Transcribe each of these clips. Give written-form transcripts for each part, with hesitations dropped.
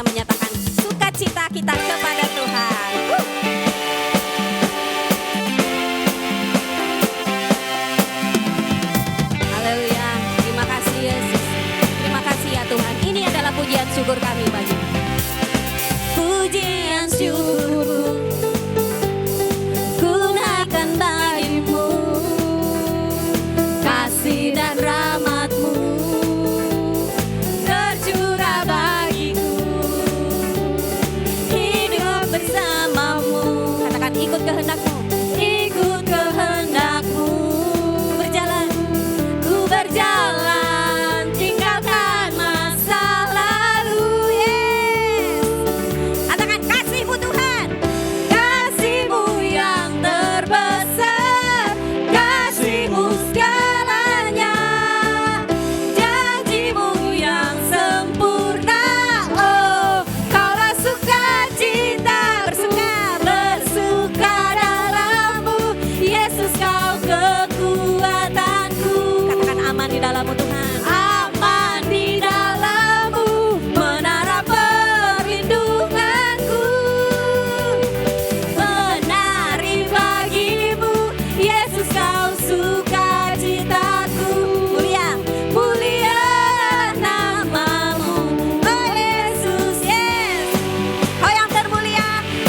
kita menyatakan sukacita kita kepada Tuhan. Haleluya, terima kasih Yesus. Terima kasih ya Tuhan. Ini adalah pujian syukur kami bagi-Mu. Pujian syukur ku naikkan bagimu, kasih dan rahmat-Mu tercurah bagiku, hidup bersama-Mu. Katakan ikut kehendak-Mu, ikut kehendak-Mu, berjalan, ku berjalan, tinggalkan masa lalu. Yes. Katakan kasih-Mu Tuhan, kasih-Mu yang terbesar, kasih-Mu segalanya, janji-Mu yang sempurna. Oh, Kaulah sukacita, bersuka dalam-Mu. Yesus Kau kekuatanku. Katakan aman di dalam-Mu Tuhan. Aman di dalam-Mu, menara perlindunganku. Menari bagi-Mu, Yesus Kau sukacitaku. Mulia, mulia nama-Mu, oh Yesus, yes. Kau yang termulia,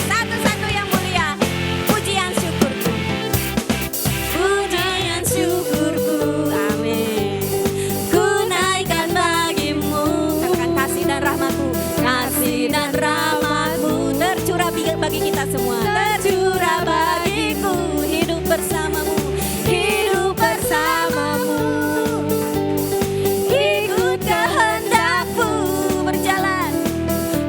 satu-satu yang mulia. Pujian syukurku, pujian syukurku, amin. Ku naikkan bagi-Mu. Katakan kasih dan rahmat-Mu, kasih dan rahmat-Mu tercurah bagi kita semua, tercurah bagiku, hidup bersama-Mu, hidup bersama-Mu, ikut kehendak-Mu, berjalan,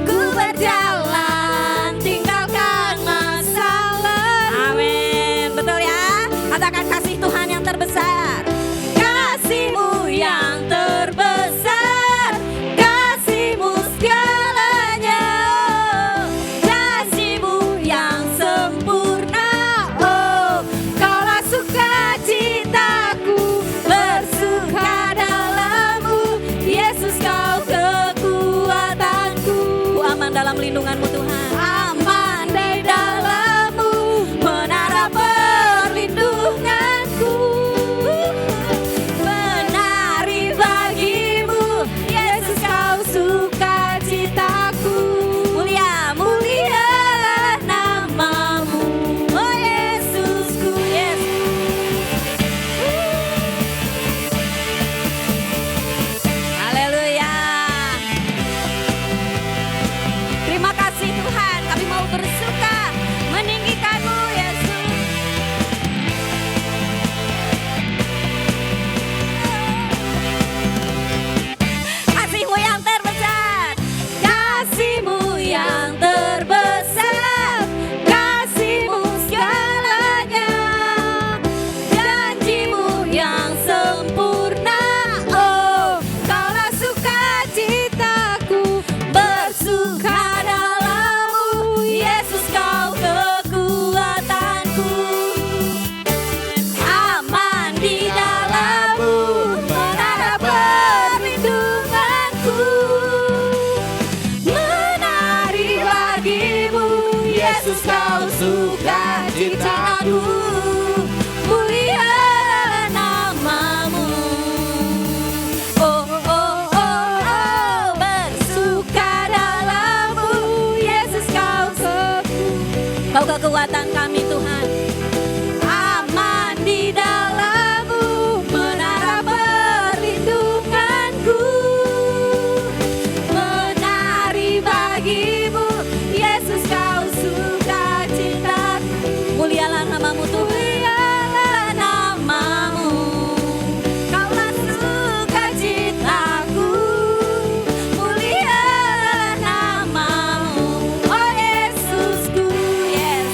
ku berjalan, tinggalkan masa lalu. Amin, betul ya. Katakan kasih Tuhan yang terbesar, kasih-Mu yang terbesar, kasih-Mu segalanya, janji-Mu yang sempurna. Oh, Kaulah sukacitaku, bersuka dalam-Mu. Yesus Kau kekuatanku. Ku aman dalam lindungan-Mu Tuhan. Aman di dalam-Mu, menara perlindunganku. Menari bagi-Mu, Yesus Kau sukacitaku. Mulia, mulia nama-Mu, oh Yesusku, yes. Haleluya. Terima kasih Tuhan, kami mau bersuka meninggikan-Mu Yesus. Kasih-Mu yang terbesar, kasih-Mu yang terbesar, kasih-Mu segalanya, janji-Mu yang sempurna. Oh, Kaulah sukacitaku, bersuka dalam-Mu. Yesus Kau kekuatanku. Aman di dalam-Mu, menara perlindunganku. Menari bagi-Mu, Yesus Kau sukacitaku. Mulia nama-Mu. Oh, oh, oh, oh, bersuka dalam-Mu. Yesus Kau kekuatan kami Tuhan. Aman di dalam-Mu, menara perlindunganku. Menari bagi-Mu, Yesus Kau sukacitaku. Mulialah nama-Mu Tuhan. Mulialah nama-Mu, Kaulah sukacitaku. Mulialah nama-Mu, oh Yesusku, yes.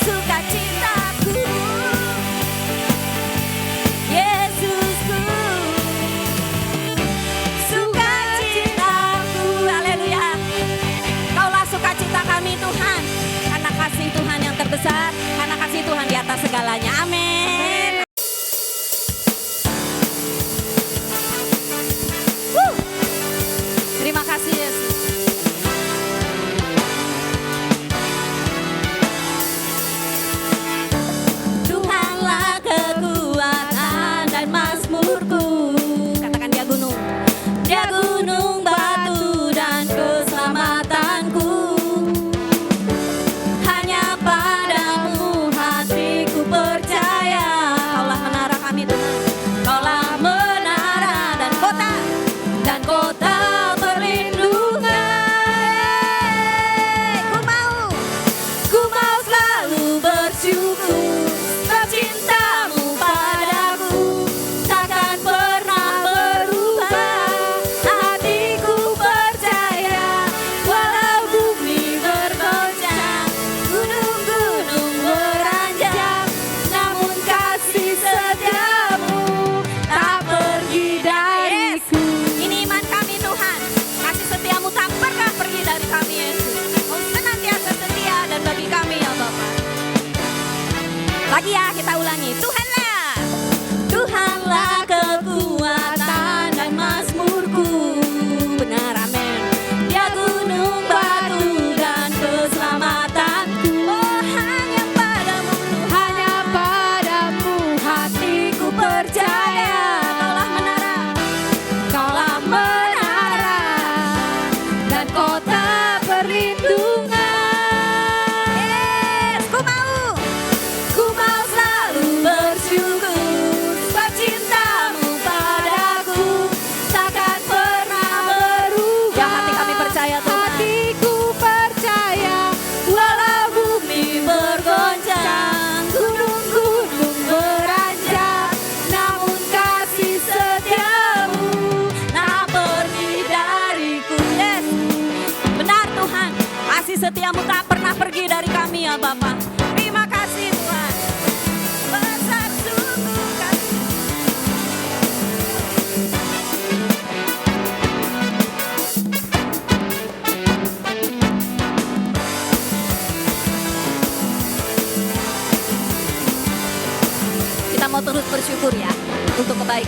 Sukacitaku, Yesusku, sukacitaku, haleluya. Kaulah sukacita kami Tuhan, karena kasih Tuhan yang terbesar, karena kasih Tuhan di atas segalanya, amin.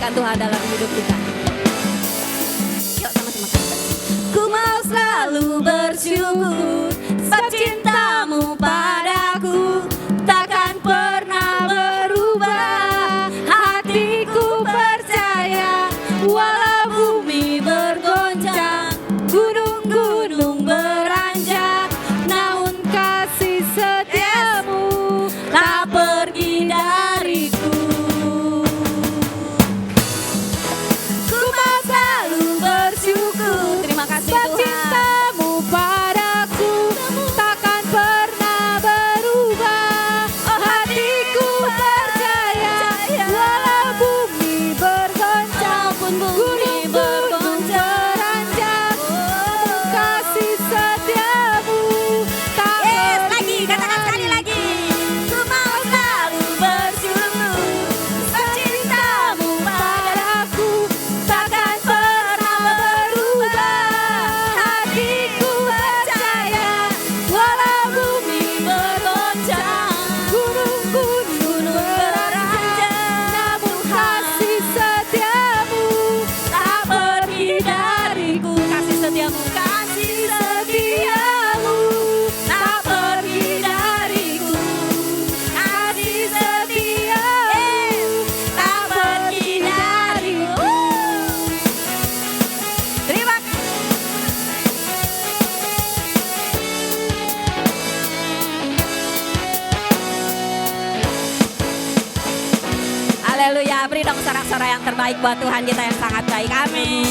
memuliakan Tuhan dalam hidup kita. Yuk sama-sama kita. Ku mau selalu bersyukur sebab cintamu padaku takkan pernah berubah. Hatiku percaya walau bumi bergoncang, gunung-gunung beranjak, namun kasih setiamu tak pergi dariku. Ku mau selalu bersyukur, terima kasih Sebab Tuhan. cintamu padaku takkan pernah berubah. Hatiku percaya walau bumi bergoncang, Walaupun bumi gunung-gunung beranjak, kasih setiamu tak Yes, pergi lagi, katakan sekali lagi. Ku mau selalu bersyukur sebab cintamu padaku takkan pernah berubah. Hatiku percaya walau bumi bergoncang, gunung-gunung beranjak, namun kasih setiamu tak pergi dariku. Kasih setiamu, kasih setiamu tak pergi dariku. Kasih setiamu tak pergi dariku. Terima kasih. Haleluya, beri dong sorak-sorai yang terbaik buat Tuhan kita yang sangat baik. Amin.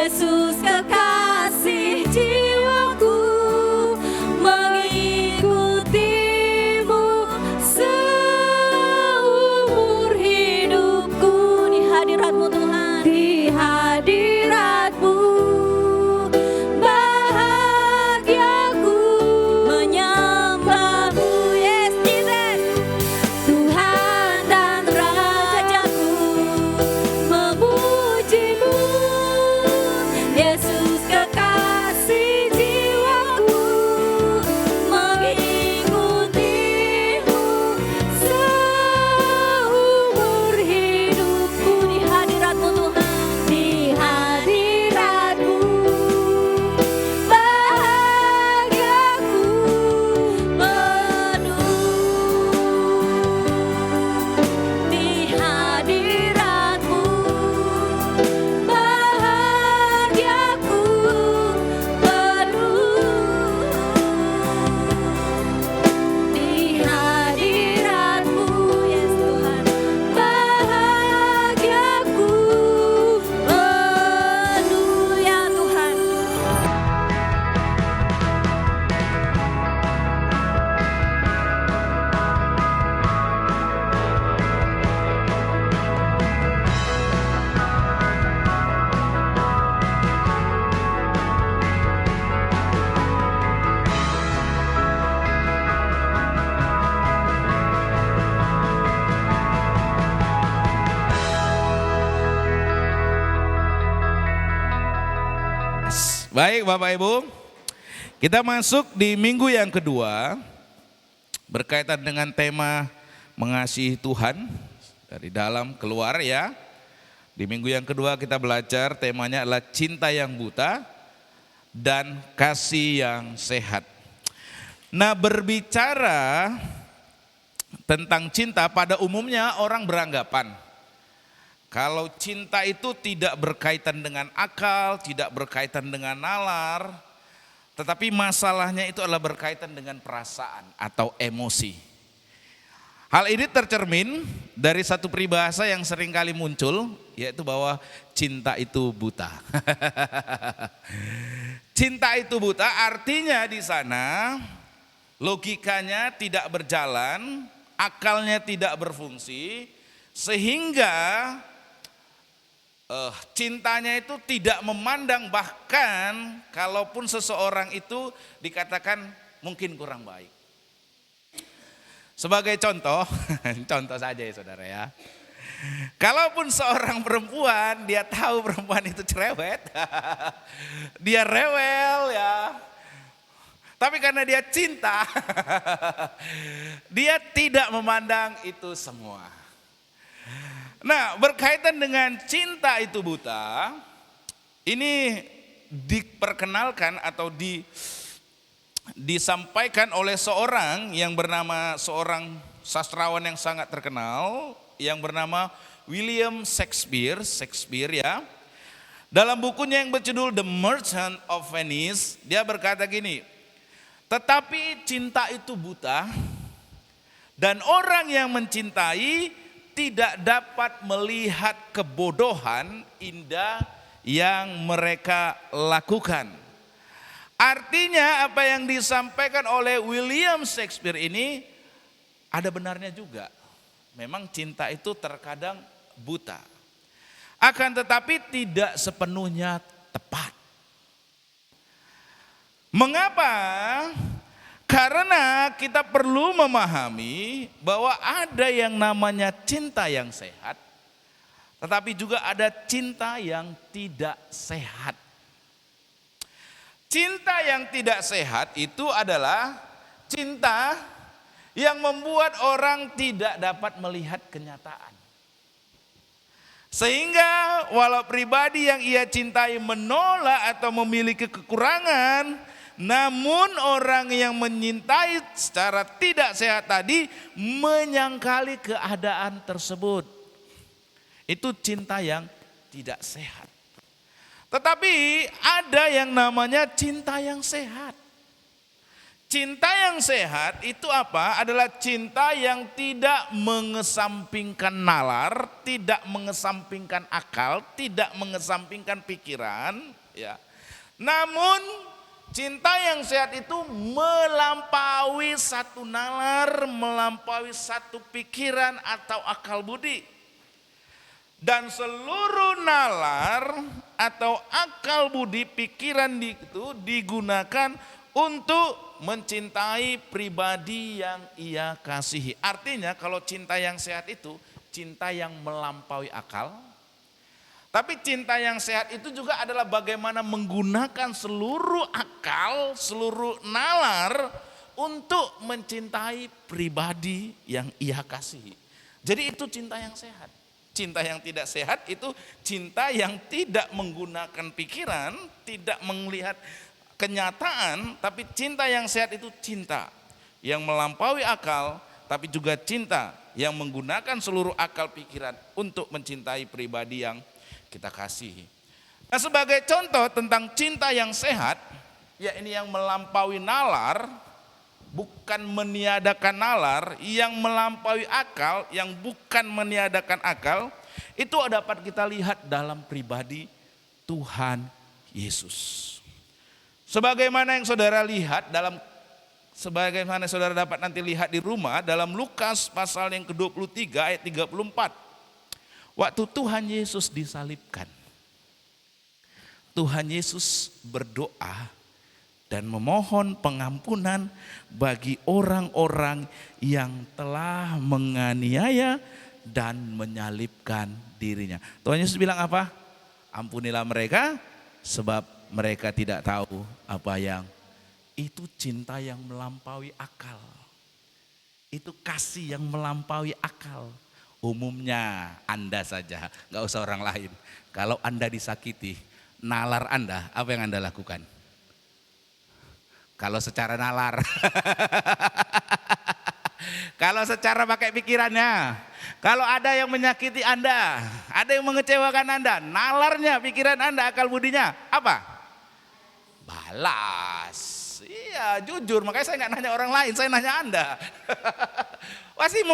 Yesus kekasih jiwaku, mengikutimu seumur hidupku. Di hadiratmu Tuhan, di hadiratmu bahagiaku, menyembahmu. Yes Jesus, Tuhan dan Rajaku, memujimu. Yesus kekasih jiwaku, mengikutimu seumur hidupku. Di hadiratmu Tuhan, di hadiratmu bahagiaku penuh. Di hadiratmu bahagiaku penuh. Di hadiratmu, yes Tuhan, bahagiaku penuh ya Tuhan. Baik Bapak Ibu, kita masuk di minggu yang kedua berkaitan dengan tema mengasihi Tuhan dari dalam keluar ya. Di minggu yang kedua kita belajar temanya adalah cinta yang buta dan kasih yang sehat. Nah, berbicara tentang cinta pada umumnya orang beranggapan kalau cinta itu tidak berkaitan dengan akal, tidak berkaitan dengan nalar, tetapi masalahnya itu adalah berkaitan dengan perasaan atau emosi. Hal ini tercermin dari satu peribahasa yang sering kali muncul, yaitu bahwa cinta itu buta. Cinta itu buta artinya di sana logikanya tidak berjalan, akalnya tidak berfungsi, sehingga cintanya itu tidak memandang, bahkan kalaupun seseorang itu dikatakan mungkin kurang baik. Sebagai contoh, contoh saja ya saudara ya. Kalaupun seorang perempuan, dia tahu perempuan itu cerewet, dia rewel ya. Tapi karena dia cinta, dia tidak memandang itu semua. Nah, berkaitan dengan cinta itu buta, ini diperkenalkan atau disampaikan oleh seorang yang bernama, seorang sastrawan yang sangat terkenal, yang bernama William Shakespeare ya. Dalam bukunya yang berjudul The Merchant of Venice, dia berkata gini, tetapi cinta itu buta dan orang yang mencintai tidak dapat melihat kebodohan indah yang mereka lakukan. Artinya apa yang disampaikan oleh William Shakespeare ini ada benarnya juga. Memang cinta itu terkadang buta. Akan tetapi tidak sepenuhnya tepat. Mengapa? Karena kita perlu memahami bahwa ada yang namanya cinta yang sehat, tetapi juga ada cinta yang tidak sehat. Cinta yang tidak sehat itu adalah cinta yang membuat orang tidak dapat melihat kenyataan. Sehingga walau pribadi yang ia cintai menolak atau memiliki kekurangan, namun orang yang menyintai secara tidak sehat tadi menyangkali keadaan tersebut. Itu cinta yang tidak sehat. Tetapi ada yang namanya cinta yang sehat. Cinta yang sehat itu apa? Adalah cinta yang tidak mengesampingkan nalar, tidak mengesampingkan akal, tidak mengesampingkan pikiran, ya. Namun cinta yang sehat itu melampaui satu nalar, melampaui satu pikiran atau akal budi. Dan seluruh nalar atau akal budi pikiran itu digunakan untuk mencintai pribadi yang ia kasihi. Artinya kalau cinta yang sehat itu cinta yang melampaui akal. Tapi cinta yang sehat itu juga adalah bagaimana menggunakan seluruh akal, seluruh nalar untuk mencintai pribadi yang ia kasihi. Jadi itu cinta yang sehat. Cinta yang tidak sehat itu cinta yang tidak menggunakan pikiran, tidak melihat kenyataan, tapi cinta yang sehat itu cinta yang melampaui akal, tapi juga cinta yang menggunakan seluruh akal pikiran untuk mencintai pribadi yang kita kasihi. Nah, sebagai contoh tentang cinta yang sehat, ya ini yang melampaui nalar, bukan meniadakan nalar, yang melampaui akal, yang bukan meniadakan akal, itu dapat kita lihat dalam pribadi Tuhan Yesus. Sebagaimana yang saudara lihat sebagaimana saudara dapat nanti lihat di rumah dalam Lukas pasal yang ke-23 ayat 34. Waktu Tuhan Yesus disalibkan, Tuhan Yesus berdoa dan memohon pengampunan bagi orang-orang yang telah menganiaya dan menyalibkan dirinya. Tuhan Yesus bilang apa? Ampunilah mereka sebab mereka tidak tahu apa yang. Itu cinta yang melampaui akal. Itu kasih yang melampaui akal. Umumnya Anda saja, gak usah orang lain. Kalau Anda disakiti, nalar Anda, apa yang Anda lakukan? Kalau secara nalar. Kalau secara pakai pikirannya. Kalau ada yang menyakiti Anda, ada yang mengecewakan Anda, nalarnya, pikiran Anda, akal budinya, apa? Balas. Iya, jujur, makanya saya nggak nanya orang lain, saya nanya Anda. Pasti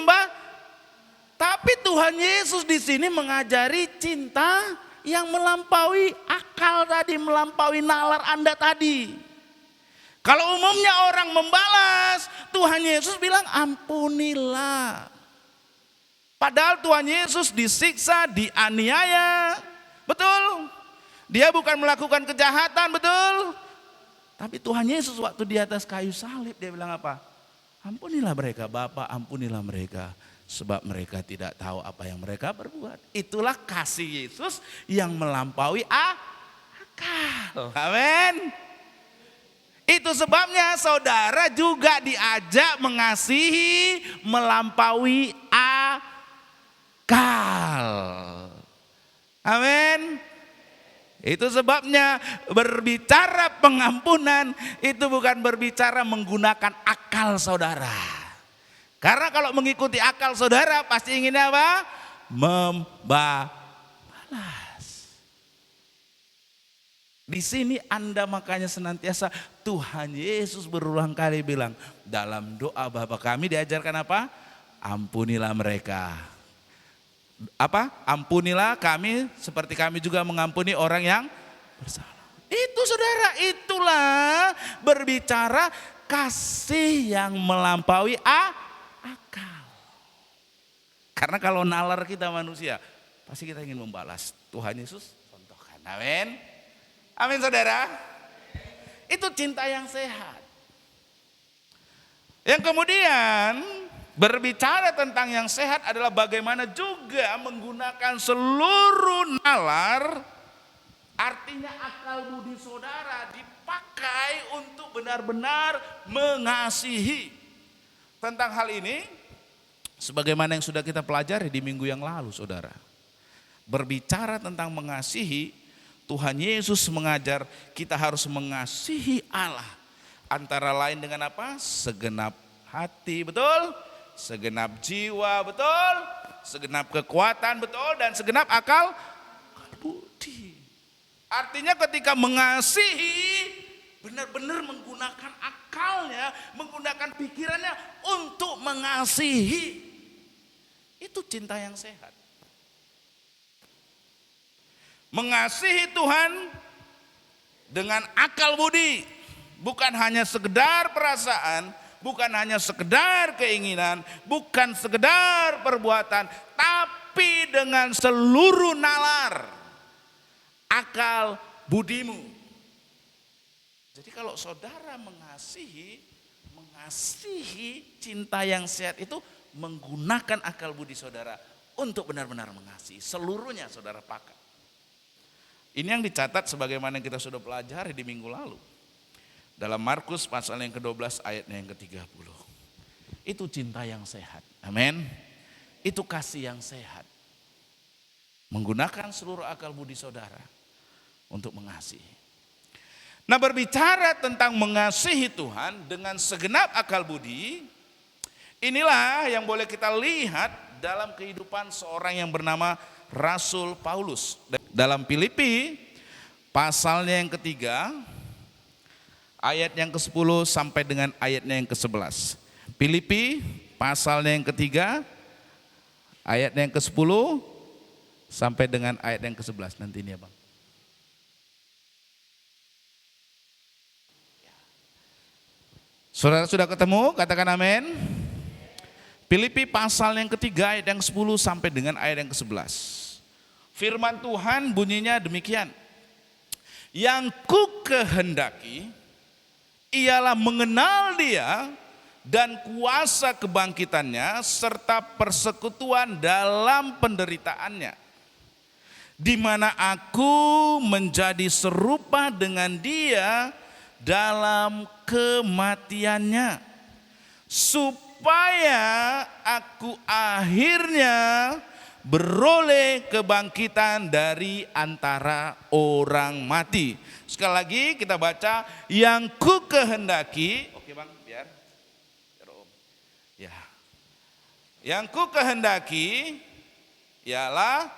Tapi Tuhan Yesus di sini mengajari cinta yang melampaui akal tadi, melampaui nalar Anda tadi. Kalau umumnya orang membalas, Tuhan Yesus bilang ampunilah. Padahal Tuhan Yesus disiksa, dianiaya, betul? Dia bukan melakukan kejahatan, betul? Tapi Tuhan Yesus waktu di atas kayu salib dia bilang apa? Ampunilah mereka Bapa, ampunilah mereka. Sebab mereka tidak tahu apa yang mereka berbuat. Itulah kasih Yesus yang melampaui akal. Amin. Itu sebabnya saudara juga diajak mengasihi melampaui akal. Amin. Itu sebabnya berbicara pengampunan itu bukan berbicara menggunakan akal saudara. Karena kalau mengikuti akal saudara pasti ingin apa? Membalas. Di sini Anda makanya senantiasa Tuhan Yesus berulang kali bilang dalam doa Bapa kami diajarkan apa? Ampunilah mereka. Apa? Ampunilah kami seperti kami juga mengampuni orang yang bersalah. Itu saudara, itulah berbicara kasih yang melampaui akal. Karena kalau nalar kita manusia, pasti kita ingin membalas. Tuhan Yesus contohkan. Amin. Amin saudara. Itu cinta yang sehat. Yang kemudian berbicara tentang yang sehat adalah bagaimana juga menggunakan seluruh nalar, artinya akal budi saudara dipakai untuk benar-benar mengasihi. Tentang hal ini, sebagaimana yang sudah kita pelajari di minggu yang lalu saudara. Berbicara tentang mengasihi, Tuhan Yesus mengajar kita harus mengasihi Allah. Antara lain dengan apa? Segenap hati, betul? Segenap jiwa, betul? Segenap kekuatan, betul? Dan segenap akal budi. Artinya ketika mengasihi, benar-benar menggunakan akalnya, menggunakan pikirannya untuk mengasihi. Itu cinta yang sehat. Mengasihi Tuhan dengan akal budi, bukan hanya sekedar perasaan, bukan hanya sekedar keinginan, bukan sekedar perbuatan, tapi dengan seluruh nalar akal budimu. Jadi kalau saudara mengasihi cinta yang sehat itu menggunakan akal budi saudara untuk benar-benar mengasihi. Seluruhnya saudara pakai. Ini yang dicatat sebagaimana kita sudah pelajari di minggu lalu. Dalam Markus pasal yang ke-12 ayatnya yang ke-30. Itu cinta yang sehat. Amin. Itu kasih yang sehat. Menggunakan seluruh akal budi saudara untuk mengasihi. Nah, berbicara tentang mengasihi Tuhan dengan segenap akal budi, inilah yang boleh kita lihat dalam kehidupan seorang yang bernama Rasul Paulus. Dalam Filipi pasalnya yang ketiga, ayat yang ke-10 sampai dengan ayatnya yang ke-11. Filipi pasalnya yang ketiga, ayatnya yang ke-10 sampai dengan ayat yang ke-11. Nanti ini ya Bang. Saudara sudah ketemu? Katakan amin. Filipi pasal yang ketiga ayat yang 10 sampai dengan ayat yang ke-11. Firman Tuhan bunyinya demikian. Yang ku kehendaki ialah mengenal Dia dan kuasa kebangkitannya serta persekutuan dalam penderitaannya, di mana aku menjadi serupa dengan Dia dalam kematiannya, supaya aku akhirnya beroleh kebangkitan dari antara orang mati. Sekali lagi kita baca, yang ku kehendaki, oke Bang, biar Om. Ya. Yang ku kehendaki ialah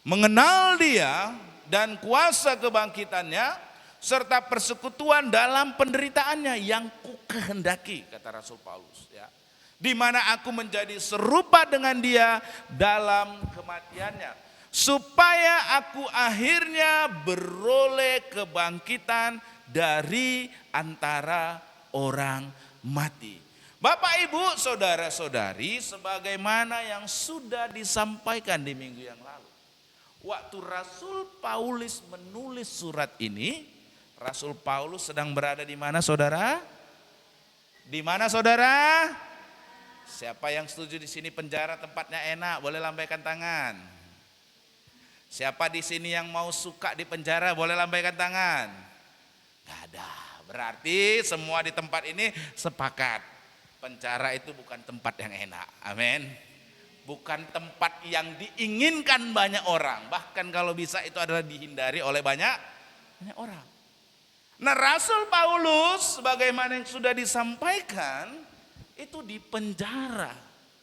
mengenal Dia dan kuasa kebangkitannya serta persekutuan dalam penderitaannya. Yang ku kehendaki, kata Rasul Paulus, ya. Di mana aku menjadi serupa dengan Dia dalam kematiannya, supaya aku akhirnya beroleh kebangkitan dari antara orang mati. Bapak, Ibu, saudara-saudari, sebagaimana yang sudah disampaikan di minggu yang lalu, waktu Rasul Paulus menulis surat ini, Rasul Paulus sedang berada di mana, saudara? Di mana, saudara? Siapa yang setuju di sini penjara tempatnya enak, boleh lambaikan tangan. Siapa di sini yang mau suka di penjara, boleh lambaikan tangan. Gak ada. Berarti semua di tempat ini sepakat. Penjara itu bukan tempat yang enak. Amin. Bukan tempat yang diinginkan banyak orang. Bahkan kalau bisa itu adalah dihindari oleh banyak orang. Nah, Rasul Paulus sebagaimana yang sudah disampaikan, itu di penjara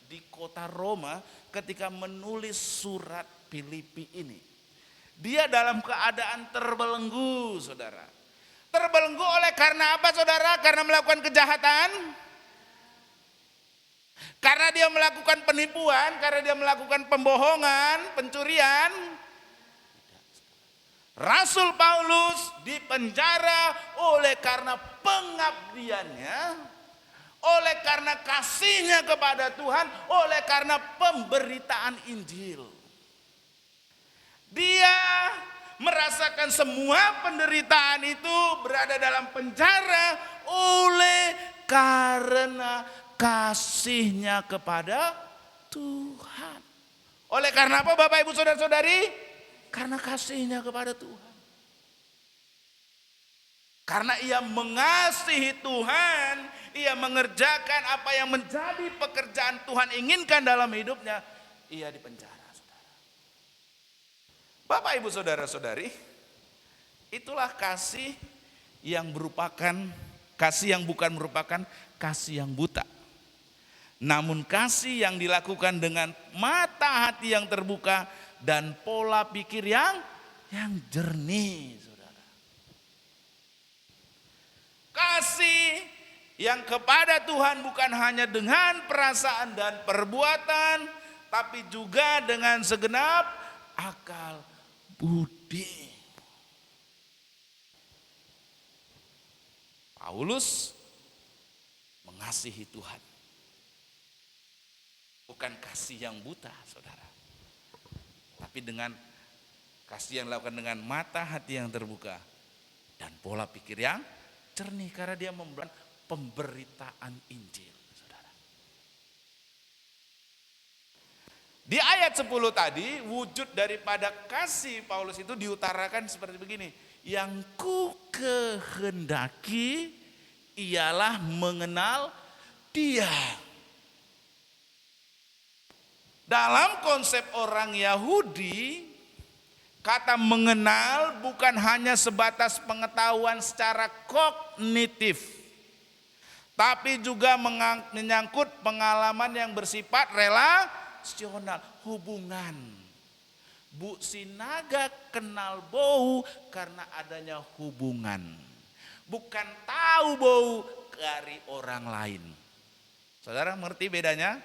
di kota Roma ketika menulis surat Filipi ini. Dia dalam keadaan terbelenggu, saudara. Terbelenggu oleh karena apa, saudara? Karena melakukan kejahatan? Karena dia melakukan penipuan? Karena dia melakukan pembohongan, pencurian? Rasul Paulus dipenjara oleh karena pengabdiannya, oleh karena kasihnya kepada Tuhan, oleh karena pemberitaan Injil. Dia merasakan semua penderitaan itu, berada dalam penjara oleh karena kasihnya kepada Tuhan. Oleh karena apa, Bapak, Ibu, saudara-saudari? Karena kasihnya kepada Tuhan. Karena ia mengasihi Tuhan, ia mengerjakan apa yang menjadi pekerjaan Tuhan inginkan dalam hidupnya, ia dipenjara, saudara. Bapak, Ibu, saudara-saudari, itulah kasih yang merupakan kasih yang bukan merupakan kasih yang buta. Namun kasih yang dilakukan dengan mata hati yang terbuka dan pola pikir yang jernih, saudara. kasih yang kepada Tuhan bukan hanya dengan perasaan dan perbuatan, tapi juga dengan segenap akal budi. Paulus mengasihi Tuhan. Bukan kasih yang buta, saudara. Tapi dengan kasih yang dilakukan dengan mata hati yang terbuka dan pola pikir yang jernih, karena dia memberikan pemberitaan Injil, saudara. Di ayat 10 tadi, wujud daripada kasih Paulus itu diutarakan seperti begini. Yang ku kehendaki ialah mengenal Dia. Dalam konsep orang Yahudi, kata mengenal bukan hanya sebatas pengetahuan secara kognitif, tapi juga menyangkut pengalaman yang bersifat relasional, hubungan. Bu Sinaga kenal bau karena adanya hubungan, bukan tahu bau dari orang lain. Saudara mengerti bedanya?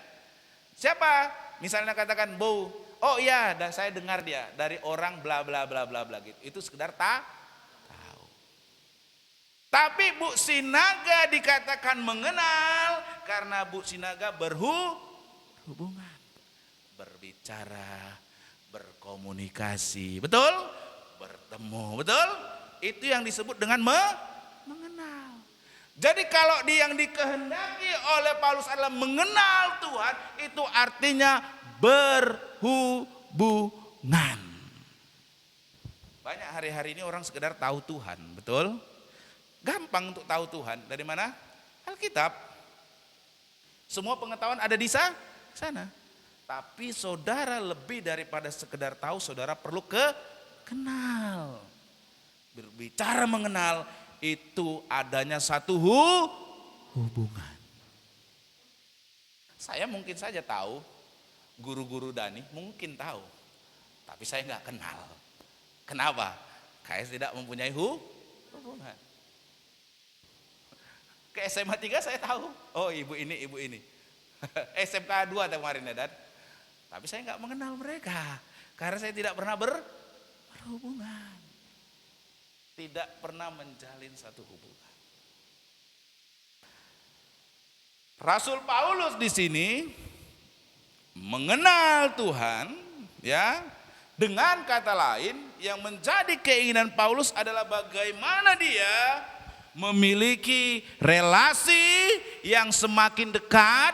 Siapa misalnya katakan bau, oh iya, dan saya dengar dia dari orang bla bla bla bla bla gitu. Itu sekedar tahu. Tapi Bu Sinaga dikatakan mengenal karena Bu Sinaga berhubungan, berbicara, berkomunikasi, betul? Bertemu, betul? Itu yang disebut dengan mengenal. Jadi kalau yang dikehendaki oleh Paulus adalah mengenal Tuhan, itu artinya berhubungan. Banyak hari-hari ini orang sekedar tahu Tuhan, betul? Gampang untuk tahu Tuhan. Dari mana? Alkitab. Semua pengetahuan ada di sana. Tapi saudara lebih daripada sekedar tahu, saudara perlu kenal. Berbicara mengenal itu adanya satu hubungan. Saya mungkin saja tahu, guru-guru Dani mungkin tahu, tapi saya nggak kenal. Kenapa? Saya tidak mempunyai hubungan. Ke SMA 3 saya tahu, oh ibu ini. SMK 2 kemarin ya, Dan. Tapi saya nggak mengenal mereka karena saya tidak pernah berhubungan, tidak pernah menjalin satu hubungan. Rasul Paulus di sini mengenal Tuhan, ya. Dengan kata lain, yang menjadi keinginan Paulus adalah bagaimana dia memiliki relasi yang semakin dekat,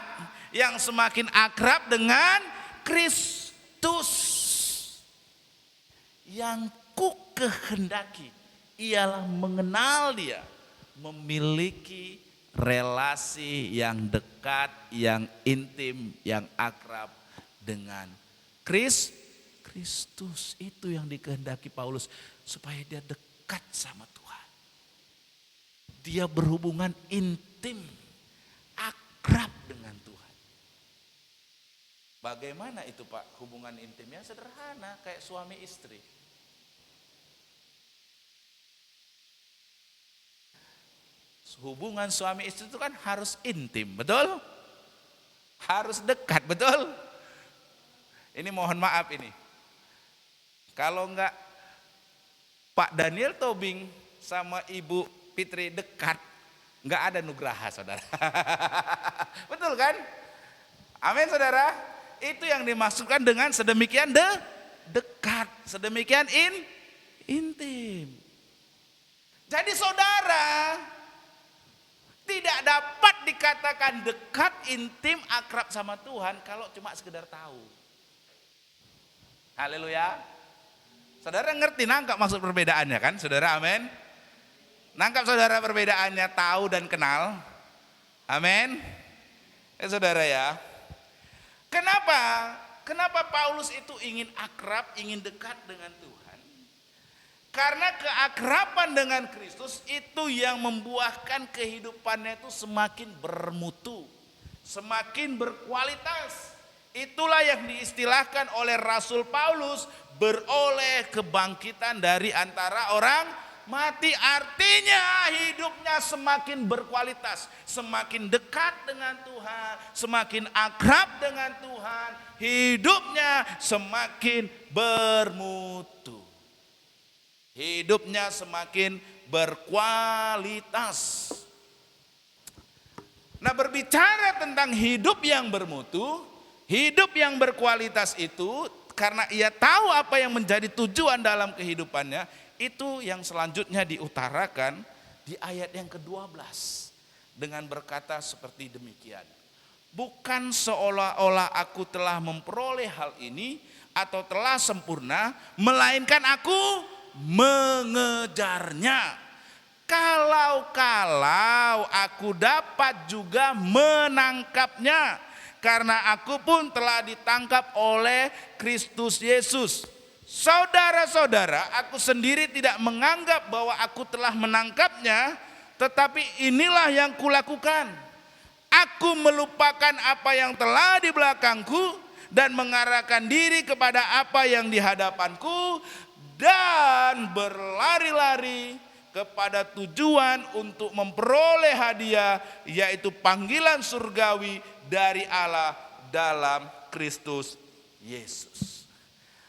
yang semakin akrab dengan Kristus. Yang ku kehendaki ialah mengenal Dia, memiliki relasi yang dekat, yang intim, yang akrab dengan Kristus. Itu yang dikehendaki Paulus, supaya dia dekat sama Tuhan. Dia berhubungan intim, akrab dengan Tuhan. Bagaimana itu Pak hubungan intimnya? Sederhana, kayak suami istri. Hubungan suami istri itu kan harus intim, betul? Harus dekat, betul? Ini mohon maaf ini. Kalau enggak Pak Daniel Tobing sama Ibu Fitri dekat, enggak ada nugraha, saudara. Betul kan? Amin, saudara. Itu yang dimaksudkan dengan sedemikian dekat, sedemikian intim. Jadi saudara tidak dapat dikatakan dekat, intim, akrab sama Tuhan kalau cuma sekedar tahu. Haleluya. Saudara ngerti, nangkap maksud perbedaannya kan, saudara? Amin. Nangkap saudara perbedaannya tahu dan kenal? Amin. Saudara ya. Kenapa Paulus itu ingin akrab, ingin dekat dengan Tuhan? Karena keakraban dengan Kristus itu yang membuahkan kehidupannya itu semakin bermutu, semakin berkualitas. Itulah yang diistilahkan oleh Rasul Paulus beroleh kebangkitan dari antara orang Mati artinya hidupnya semakin berkualitas, semakin dekat dengan Tuhan, semakin akrab dengan Tuhan, hidupnya semakin bermutu. Hidupnya semakin berkualitas. Nah, berbicara tentang hidup yang bermutu, hidup yang berkualitas itu karena ia tahu apa yang menjadi tujuan dalam kehidupannya, itu yang selanjutnya diutarakan di ayat yang ke-12 dengan berkata seperti demikian. Bukan seolah-olah aku telah memperoleh hal ini atau telah sempurna, melainkan aku mengejarnya. Kalau aku dapat juga menangkapnya, karena aku pun telah ditangkap oleh Kristus Yesus. Saudara-saudara, aku sendiri tidak menganggap bahwa aku telah menangkapnya, tetapi inilah yang kulakukan. Aku melupakan apa yang telah di belakangku dan mengarahkan diri kepada apa yang di hadapanku dan berlari-lari kepada tujuan untuk memperoleh hadiah, yaitu panggilan surgawi dari Allah dalam Kristus Yesus.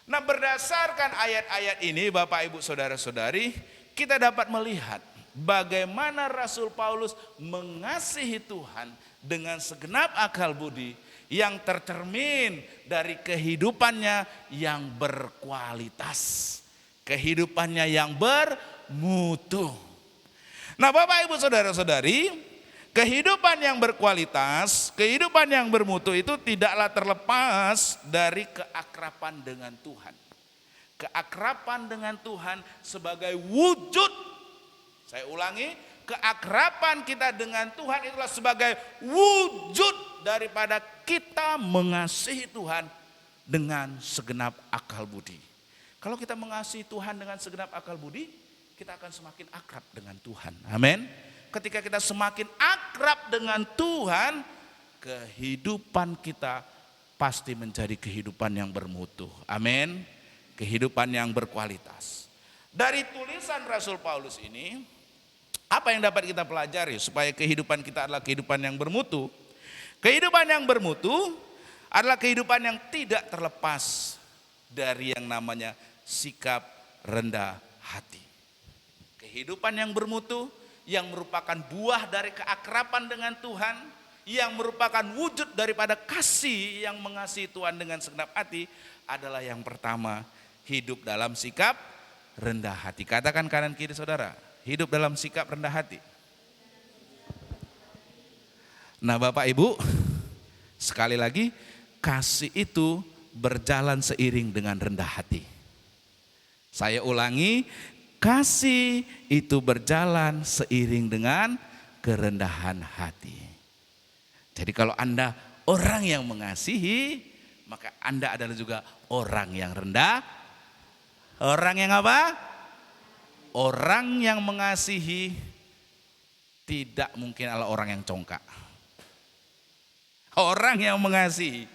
Nah, berdasarkan ayat-ayat ini Bapak Ibu Saudara-saudari, kita dapat melihat bagaimana Rasul Paulus mengasihi Tuhan dengan segenap akal budi yang tercermin dari kehidupannya yang berkualitas, kehidupannya yang bermutu. Nah, Bapak Ibu Saudara-saudari, kehidupan yang berkualitas, kehidupan yang bermutu itu tidaklah terlepas dari keakraban dengan Tuhan. Keakraban dengan Tuhan sebagai wujud, saya ulangi, keakraban kita dengan Tuhan itulah sebagai wujud daripada kita mengasihi Tuhan dengan segenap akal budi. Kalau kita mengasihi Tuhan dengan segenap akal budi, kita akan semakin akrab dengan Tuhan. Amin. Ketika kita semakin akrab dengan Tuhan, kehidupan kita pasti menjadi kehidupan yang bermutu. Amin. Kehidupan yang berkualitas. Dari tulisan Rasul Paulus ini, apa yang dapat kita pelajari supaya kehidupan kita adalah kehidupan yang bermutu? Kehidupan yang bermutu adalah kehidupan yang tidak terlepas dari yang namanya sikap rendah hati. Kehidupan yang bermutu yang merupakan buah dari keakraban dengan Tuhan, yang merupakan wujud daripada kasih yang mengasihi Tuhan dengan segenap hati adalah yang pertama, hidup dalam sikap rendah hati. Katakan kanan kiri saudara, hidup dalam sikap rendah hati. Nah Bapak Ibu, sekali lagi, kasih itu berjalan seiring dengan rendah hati. Saya ulangi, kasih itu berjalan seiring dengan kerendahan hati. Jadi kalau Anda orang yang mengasihi, maka Anda adalah juga orang yang rendah. Orang yang apa? Orang yang mengasihi tidak mungkin adalah orang yang congkak. Orang yang mengasihi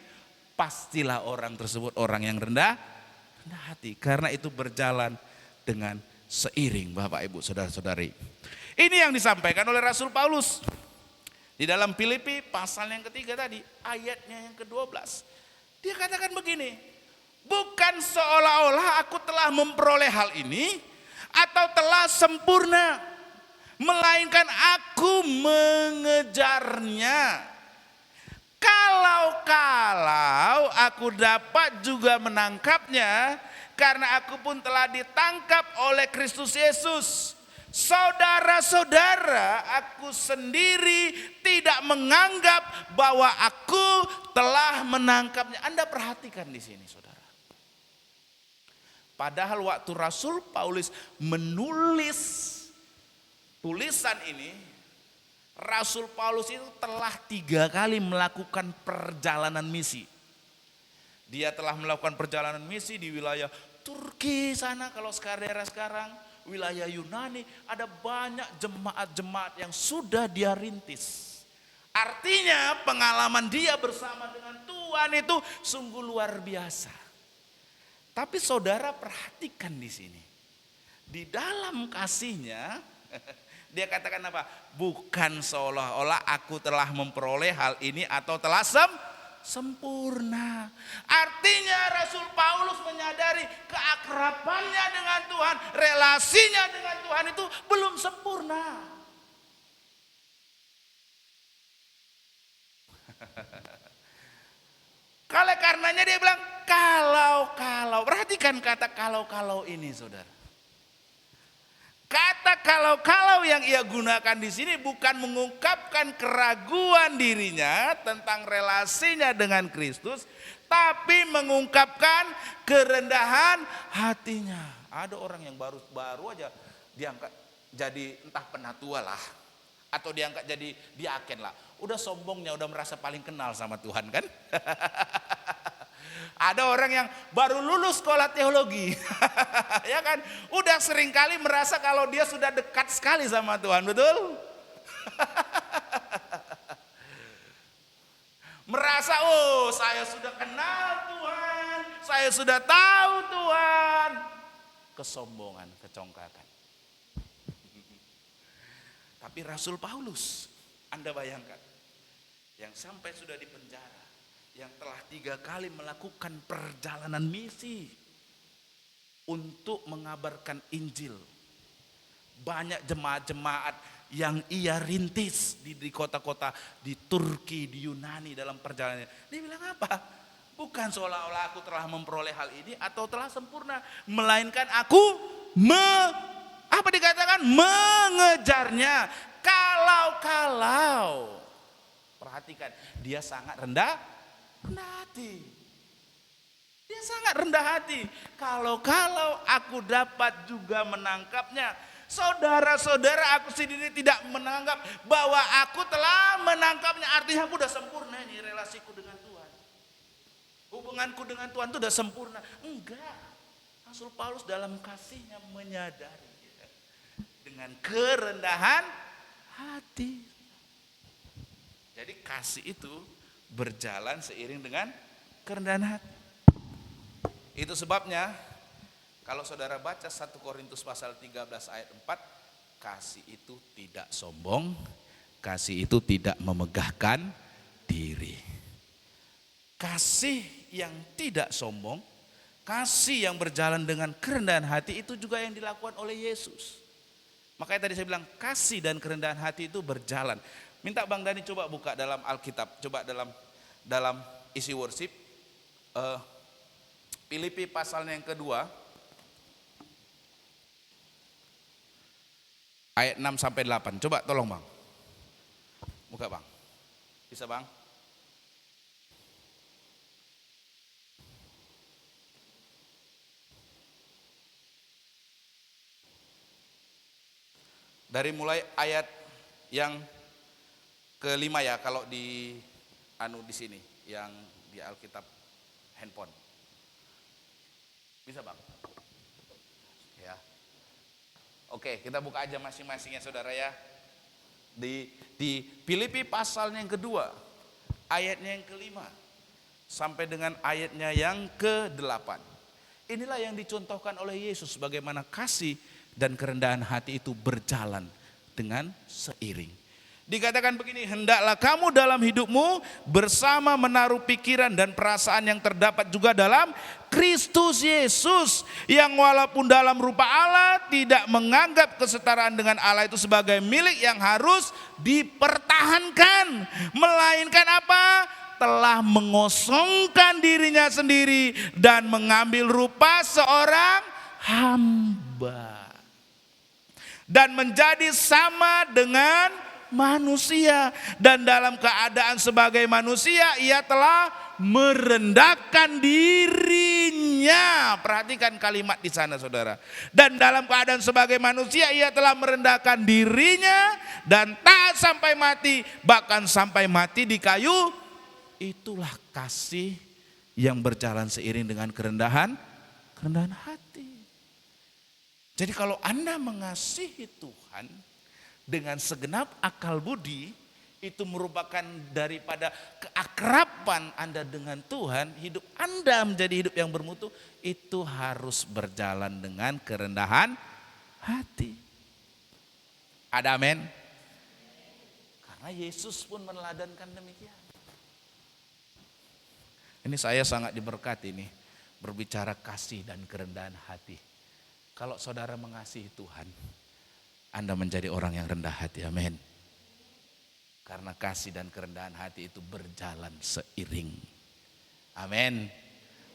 pastilah orang tersebut orang yang rendah hati. Karena itu berjalan dengan seiring Bapak Ibu Saudara-saudari. Ini yang disampaikan oleh Rasul Paulus di dalam Filipi pasal yang ketiga tadi, ayatnya yang ke-12. Dia katakan begini, bukan seolah-olah aku telah memperoleh hal ini atau telah sempurna, melainkan aku mengejarnya. Kalau aku dapat juga menangkapnya, karena aku pun telah ditangkap oleh Kristus Yesus. Saudara-saudara, aku sendiri tidak menganggap bahwa aku telah menangkapnya. Anda perhatikan di sini, saudara. Padahal waktu Rasul Paulus menulis tulisan ini, Rasul Paulus itu telah 3 kali melakukan perjalanan misi. Dia telah melakukan perjalanan misi di wilayah Turki sana, kalau daerah sekarang, wilayah Yunani, ada banyak jemaat-jemaat yang sudah dia rintis. Artinya pengalaman dia bersama dengan Tuhan itu sungguh luar biasa. Tapi saudara perhatikan di sini. di dalam kasihnya, dia katakan apa? Bukan seolah-olah aku telah memperoleh hal ini atau telah sempurna. Artinya Rasul Paulus menyadari keakrabannya dengan Tuhan, relasinya dengan Tuhan itu belum sempurna. Oleh karenanya dia bilang kalau, perhatikan kata kalau ini saudara. Kata kalau yang ia gunakan di sini bukan mengungkapkan keraguan dirinya tentang relasinya dengan Kristus, tapi mengungkapkan kerendahan hatinya. Ada orang yang baru aja diangkat jadi entah penatua lah, atau diangkat jadi diaken lah. Udah sombongnya, udah merasa paling kenal sama Tuhan kan? Ada orang yang baru lulus sekolah teologi, ya kan? Udah seringkali merasa kalau dia sudah dekat sekali sama Tuhan, betul? Merasa, oh saya sudah kenal Tuhan, saya sudah tahu Tuhan. Kesombongan, kecongkakan. Tapi Rasul Paulus, Anda bayangkan, yang sampai sudah di penjara, yang telah 3 kali melakukan perjalanan misi untuk mengabarkan Injil. Banyak jemaat-jemaat yang ia rintis di kota-kota di Turki, di Yunani dalam perjalanannya. Dia bilang apa? Bukan seolah-olah aku telah memperoleh hal ini atau telah sempurna, melainkan aku apa dikatakan? Mengejarnya. Kalau perhatikan, dia sangat rendah hati. Dia sangat rendah hati. Kalau aku dapat juga menangkapnya. Saudara-saudara, aku sendiri tidak menganggap bahwa aku telah menangkapnya. Artinya aku udah sempurna nih relasiku dengan Tuhan. Hubunganku dengan Tuhan itu udah sempurna. Enggak. Rasul Paulus dalam kasihnya menyadari dengan kerendahan hati. Jadi kasih itu berjalan seiring dengan kerendahan hati. Itu sebabnya kalau saudara baca 1 Korintus pasal 13 ayat 4, kasih itu tidak sombong, kasih itu tidak memegahkan diri. Kasih yang tidak sombong, kasih yang berjalan dengan kerendahan hati itu juga yang dilakukan oleh Yesus. Makanya tadi saya bilang kasih dan kerendahan hati itu berjalan. Minta Bang Dani coba buka dalam Alkitab, coba dalam isi worship, Filipi pasalnya yang kedua, ayat 6 sampai 8. Coba tolong Bang, buka Bang, bisa Bang? Dari mulai ayat yang kelima ya, kalau di sini yang di Alkitab handphone. Bisa Bang? Ya. Oke, kita buka aja masing-masingnya saudara ya. Di Filipi pasalnya yang kedua, ayatnya yang kelima sampai dengan ayatnya yang ke-8. Inilah yang dicontohkan oleh Yesus bagaimana kasih dan kerendahan hati itu berjalan dengan seiring. Dikatakan begini, hendaklah kamu dalam hidupmu bersama menaruh pikiran dan perasaan yang terdapat juga dalam Kristus Yesus, yang walaupun dalam rupa Allah tidak menganggap kesetaraan dengan Allah itu sebagai milik yang harus dipertahankan, melainkan apa? Telah mengosongkan dirinya sendiri dan mengambil rupa seorang hamba. Dan menjadi sama dengan manusia. Dan dalam keadaan sebagai manusia ia telah merendahkan dirinya. Perhatikan kalimat di sana saudara. Dan dalam keadaan sebagai manusia ia telah merendahkan dirinya dan taat sampai mati, bahkan sampai mati di kayu. Itulah kasih yang berjalan seiring dengan kerendahan hati. Jadi kalau Anda mengasihi Tuhan dengan segenap akal budi, itu merupakan daripada keakraban Anda dengan Tuhan, hidup Anda menjadi hidup yang bermutu, itu harus berjalan dengan kerendahan hati. Ada amin? Karena Yesus pun meneladankan demikian. Ini saya sangat diberkati nih, berbicara kasih dan kerendahan hati. Kalau saudara mengasihi Tuhan, Anda menjadi orang yang rendah hati, amin. Karena kasih dan kerendahan hati itu berjalan seiring. Amin.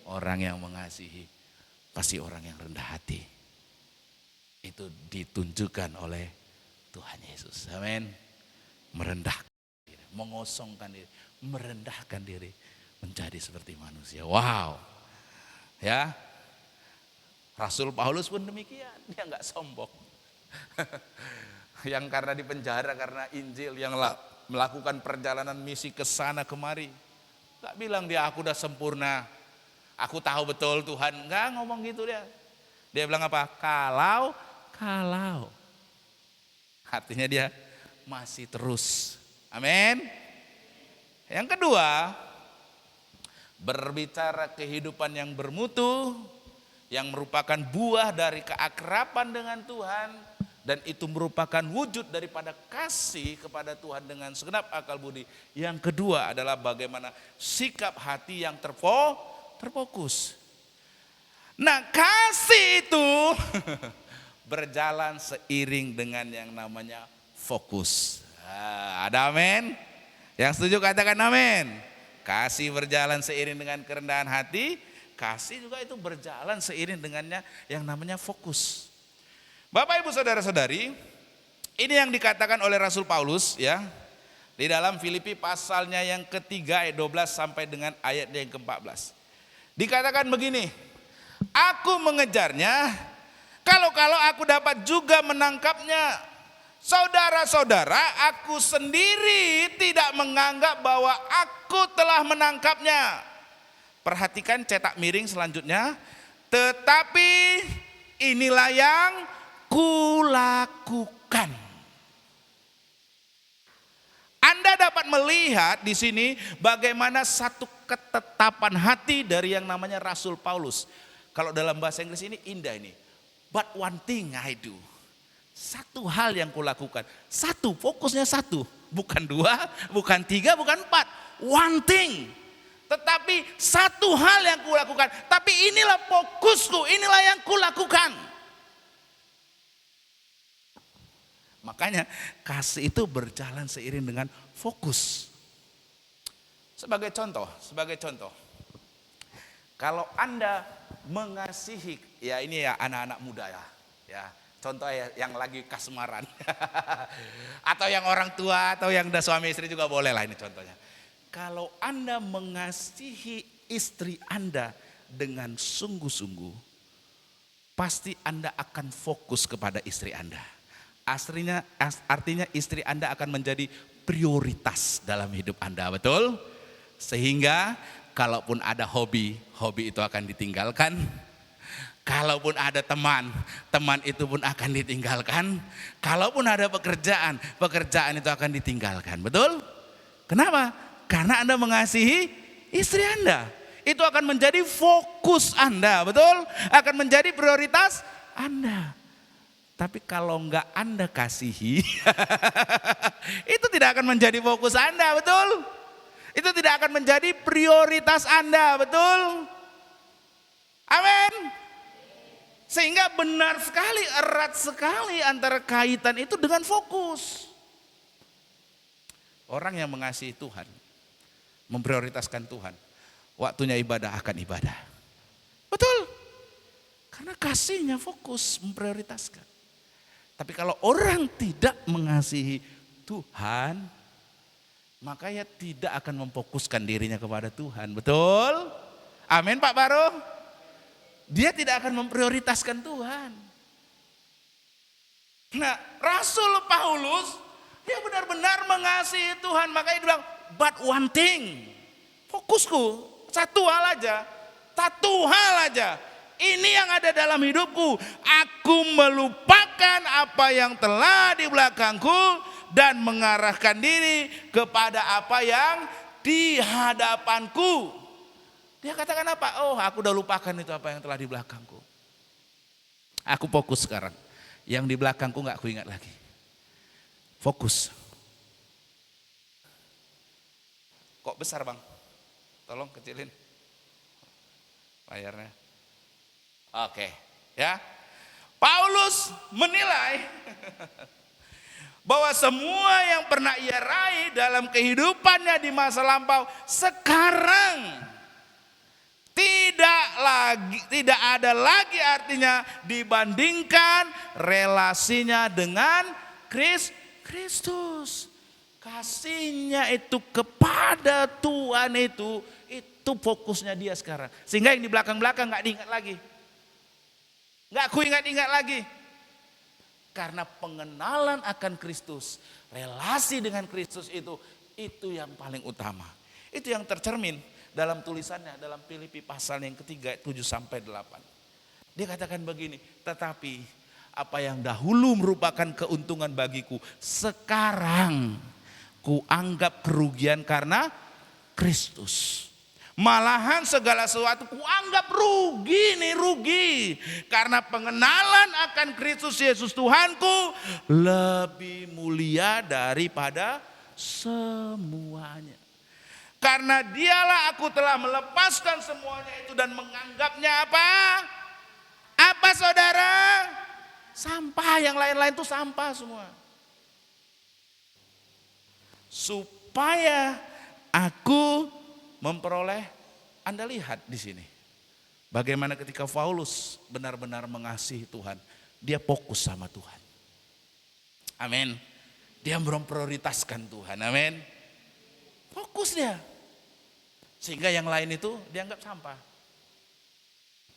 Orang yang mengasihi pasti orang yang rendah hati. Itu ditunjukkan oleh Tuhan Yesus. Amin. Merendahkan diri, mengosongkan diri, merendahkan diri menjadi seperti manusia. Wow. Ya. Rasul Paulus pun demikian, dia enggak sombong. Yang karena dipenjara karena Injil, yang melakukan perjalanan misi ke sana kemari. Enggak bilang dia aku udah sempurna. Aku tahu betul Tuhan, enggak ngomong gitu dia. Dia bilang apa? Kalau. Artinya dia masih terus. Amin. Yang kedua, berbicara kehidupan yang bermutu, yang merupakan buah dari keakraban dengan Tuhan, dan itu merupakan wujud daripada kasih kepada Tuhan dengan segenap akal budi. Yang kedua adalah bagaimana sikap hati yang terfokus. Nah, kasih itu berjalan seiring dengan yang namanya fokus. Ada amin? Yang setuju katakan amin. Kasih berjalan seiring dengan kerendahan hati, kasih juga itu berjalan seiring dengannya yang namanya fokus. Bapak Ibu Saudara-saudari, ini yang dikatakan oleh Rasul Paulus ya, di dalam Filipi pasalnya yang ketiga ayat 12 sampai dengan ayat yang ke-14. Dikatakan begini, aku mengejarnya, kalau aku dapat juga menangkapnya. Saudara-saudara, aku sendiri tidak menganggap bahwa aku telah menangkapnya. Perhatikan cetak miring selanjutnya. Tetapi inilah yang kulakukan. Anda dapat melihat di sini bagaimana satu ketetapan hati dari yang namanya Rasul Paulus. Kalau dalam bahasa Inggris ini indah ini. But one thing I do. Satu hal yang kulakukan. Satu, fokusnya satu. Bukan dua, bukan tiga, bukan empat. One thing. Tetapi satu hal yang kulakukan. Tapi inilah fokusku, inilah yang kulakukan. Makanya kasih itu berjalan seiring dengan fokus. Sebagai contoh. Kalau Anda mengasihi, ya ini ya anak-anak muda ya. Contoh yang lagi kasmaran. Atau yang orang tua atau yang udah suami istri juga boleh lah ini contohnya. Kalau Anda mengasihi istri Anda dengan sungguh-sungguh, pasti Anda akan fokus kepada istri Anda. Artinya istri Anda akan menjadi prioritas dalam hidup Anda, betul? Sehingga kalaupun ada hobi itu akan ditinggalkan. Kalaupun ada teman itu pun akan ditinggalkan. Kalaupun ada pekerjaan itu akan ditinggalkan. Betul? Kenapa? Karena Anda mengasihi istri Anda. Itu akan menjadi fokus Anda, betul? Akan menjadi prioritas Anda. Tapi kalau enggak Anda kasihi, itu tidak akan menjadi fokus Anda, betul? Itu tidak akan menjadi prioritas Anda, betul? Amin. Sehingga benar sekali, erat sekali antara kaitan itu dengan fokus. Orang yang mengasihi Tuhan, memprioritaskan Tuhan, waktunya ibadah akan ibadah. Betul? Karena kasihnya fokus, memprioritaskan. Tapi kalau orang tidak mengasihi Tuhan, maka ia tidak akan memfokuskan dirinya kepada Tuhan. Betul? Amin Pak Baru? Dia tidak akan memprioritaskan Tuhan. Nah, Rasul Paulus dia benar-benar mengasihi Tuhan, makanya dia bilang, but one thing, fokusku satu hal aja, ini yang ada dalam hidupku, aku melupakan apa yang telah di belakangku dan mengarahkan diri kepada apa yang di hadapanku. Dia katakan apa? Oh, aku udah lupakan itu apa yang telah di belakangku. Aku fokus sekarang. Yang di belakangku nggak kuingat lagi. Fokus. Kok besar bang? Tolong kecilin layarnya. Oke, ya. Paulus menilai bahwa semua yang pernah ia raih dalam kehidupannya di masa lampau sekarang tidak ada lagi artinya dibandingkan relasinya dengan Kristus. Kasihnya itu kepada Tuhan itu fokusnya dia sekarang. Sehingga yang di belakang-belakang gak diingat lagi. Gak ku ingat-ingat lagi. Karena pengenalan akan Kristus, relasi dengan Kristus itu yang paling utama. Itu yang tercermin dalam tulisannya dalam Filipi pasal yang ketiga 7-8. Dia katakan begini, tetapi apa yang dahulu merupakan keuntungan bagiku, sekarang kuanggap kerugian karena Kristus. Malahan segala sesuatu kuanggap rugi. Karena pengenalan akan Kristus Yesus Tuhanku lebih mulia daripada semuanya. Karena dialah aku telah melepaskan semuanya itu dan menganggapnya apa? Apa saudara? Sampah, yang lain-lain itu sampah semua. Supaya aku memperoleh, Anda lihat di sini. Bagaimana ketika Paulus benar-benar mengasihi Tuhan. Dia fokus sama Tuhan. Amin. Dia memprioritaskan Tuhan. Amin. Fokus dia. Sehingga yang lain itu dianggap sampah.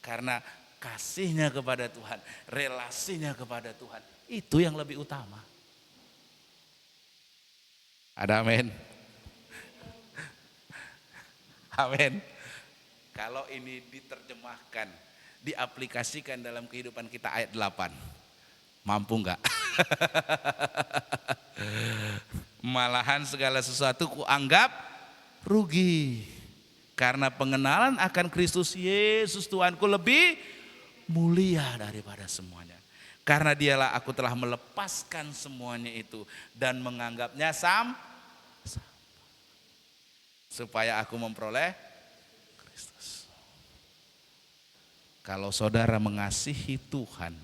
Karena kasihnya kepada Tuhan, relasinya kepada Tuhan, itu yang lebih utama. Ada amin. Amin. Kalau ini diterjemahkan, diaplikasikan dalam kehidupan kita ayat 8. Mampu enggak? Malahan segala sesuatu kuanggap rugi. Karena pengenalan akan Kristus Yesus Tuhanku lebih mulia daripada semuanya. Karena dialah aku telah melepaskan semuanya itu dan menganggapnya supaya aku memperoleh Kristus. Kalau saudara mengasihi Tuhan,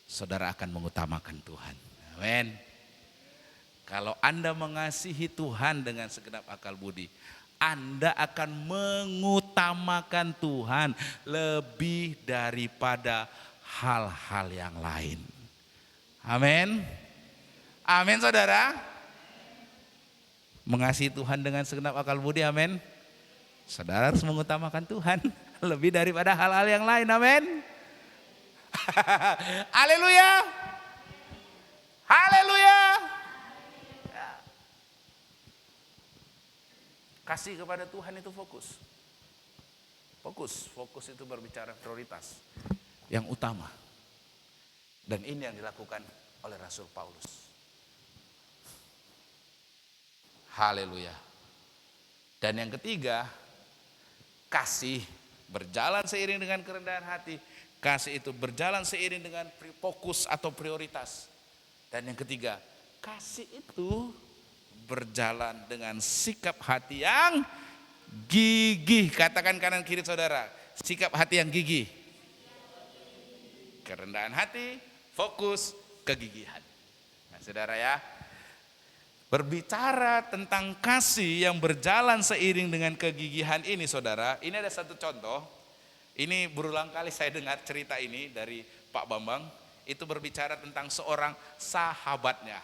saudara akan mengutamakan Tuhan. Amin. Kalau Anda mengasihi Tuhan dengan segenap akal budi, Anda akan mengutamakan Tuhan lebih daripada hal-hal yang lain. Amin. Amin saudara. Mengasihi Tuhan dengan segenap akal budi, amin. Saudara harus mengutamakan Tuhan lebih daripada hal-hal yang lain, amin. Haleluya. Haleluya. Kasih kepada Tuhan itu fokus. Fokus itu berbicara prioritas yang utama. Dan ini yang dilakukan oleh Rasul Paulus. Haleluya. Dan yang ketiga, kasih berjalan seiring dengan kerendahan hati. Kasih itu berjalan seiring dengan fokus atau prioritas. Dan yang ketiga, kasih itu berjalan dengan sikap hati yang gigih. Katakan kanan kiri saudara, sikap hati yang gigih. Kerendahan hati, fokus, kegigihan. Nah saudara ya, berbicara tentang kasih yang berjalan seiring dengan kegigihan ini saudara, ini ada satu contoh. Ini berulang kali saya dengar cerita ini dari Pak Bambang. Itu berbicara tentang seorang sahabatnya.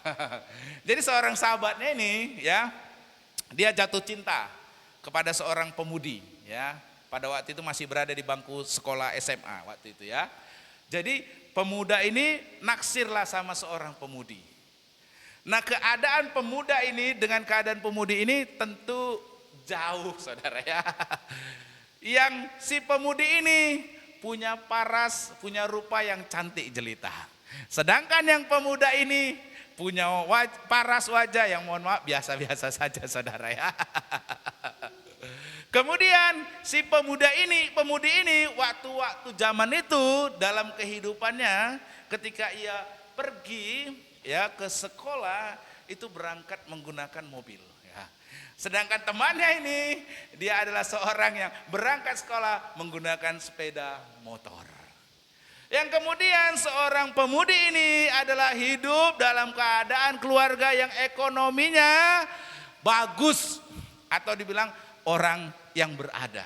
Jadi seorang sahabatnya ini ya, dia jatuh cinta kepada seorang pemudi ya. Pada waktu itu masih berada di bangku sekolah SMA waktu itu ya. Jadi pemuda ini naksirlah sama seorang pemudi. Nah keadaan pemuda ini dengan keadaan pemudi ini tentu jauh saudara ya. Yang si pemudi ini punya paras, punya rupa yang cantik jelita. Sedangkan yang pemuda ini punya paras wajah yang mohon maaf biasa-biasa saja saudara ya. Kemudian si pemudi ini waktu-waktu zaman itu dalam kehidupannya ketika ia pergi ya ke sekolah itu berangkat menggunakan mobil ya. Sedangkan temannya ini dia adalah seorang yang berangkat sekolah menggunakan sepeda motor. Yang kemudian seorang pemudi ini adalah hidup dalam keadaan keluarga yang ekonominya bagus atau dibilang orang yang berada.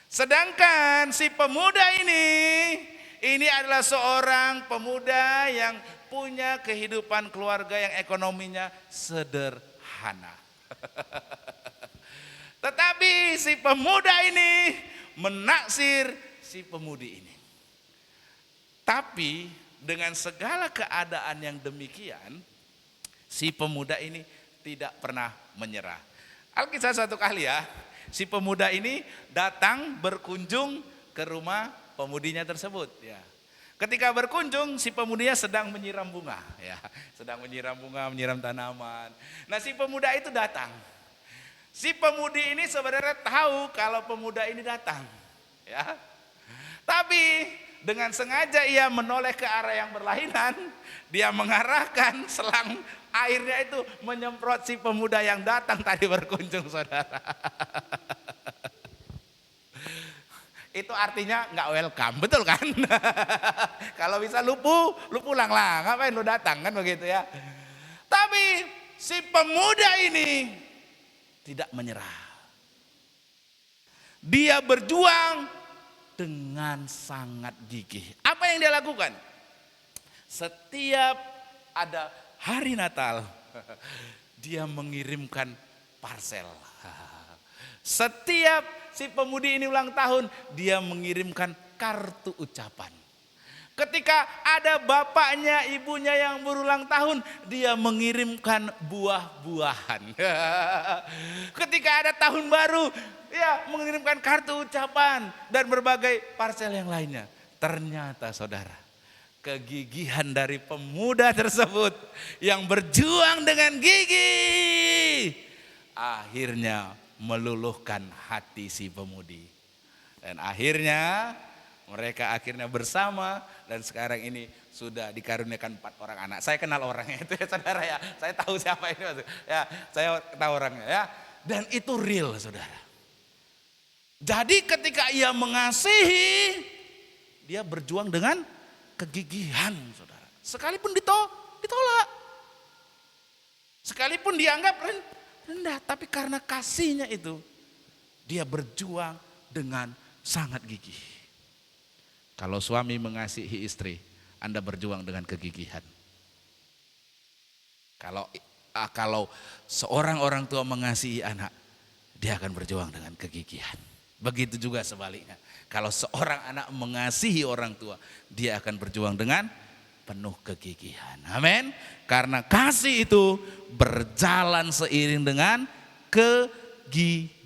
Sedangkan si pemuda ini adalah seorang pemuda yang punya kehidupan keluarga yang ekonominya sederhana. Tetapi si pemuda ini menaksir si pemudi ini. Tapi dengan segala keadaan yang demikian, si pemuda ini tidak pernah menyerah. Alkisah satu kali ya, si pemuda ini datang berkunjung ke rumah pemudinya tersebut. Ya. Ketika berkunjung, si pemudinya sedang menyiram bunga. Ya. Sedang menyiram bunga, menyiram tanaman. Nah si pemuda itu datang. Si pemudi ini sebenarnya tahu kalau pemuda ini datang. Ya. Tapi dengan sengaja ia menoleh ke arah yang berlainan. Dia mengarahkan selang airnya itu menyemprot si pemuda yang datang tadi berkunjung, saudara. Itu artinya nggak welcome, betul kan? Kalau bisa lu pulang lah, ngapain lu datang kan begitu ya. Tapi si pemuda ini tidak menyerah. Dia berjuang dengan sangat gigih. Apa yang dia lakukan? Setiap ada hari Natal, dia mengirimkan parcel. Setiap si pemudi ini ulang tahun, dia mengirimkan kartu ucapan. Ketika ada bapaknya, ibunya yang berulang tahun, dia mengirimkan buah-buahan. Ketika ada tahun baru, ya mengirimkan kartu ucapan dan berbagai parcel yang lainnya. Ternyata saudara, kegigihan dari pemuda tersebut yang berjuang dengan gigih akhirnya meluluhkan hati si pemudi. Dan akhirnya mereka bersama dan sekarang ini sudah dikaruniakan 4 orang anak. Saya kenal orangnya itu ya saudara ya. Saya tahu siapa ini ya. Saya tahu orangnya ya. Dan itu real saudara. Jadi ketika ia mengasihi, dia berjuang dengan kegigihan saudara. Sekalipun ditolak. Sekalipun dianggap rendah, tapi karena kasihnya itu dia berjuang dengan sangat gigih. Kalau suami mengasihi istri, Anda berjuang dengan kegigihan. Kalau seorang orang tua mengasihi anak, dia akan berjuang dengan kegigihan. Begitu juga sebaliknya. Kalau seorang anak mengasihi orang tua, dia akan berjuang dengan penuh kegigihan. Amin. Karena kasih itu berjalan seiring dengan kegigihan.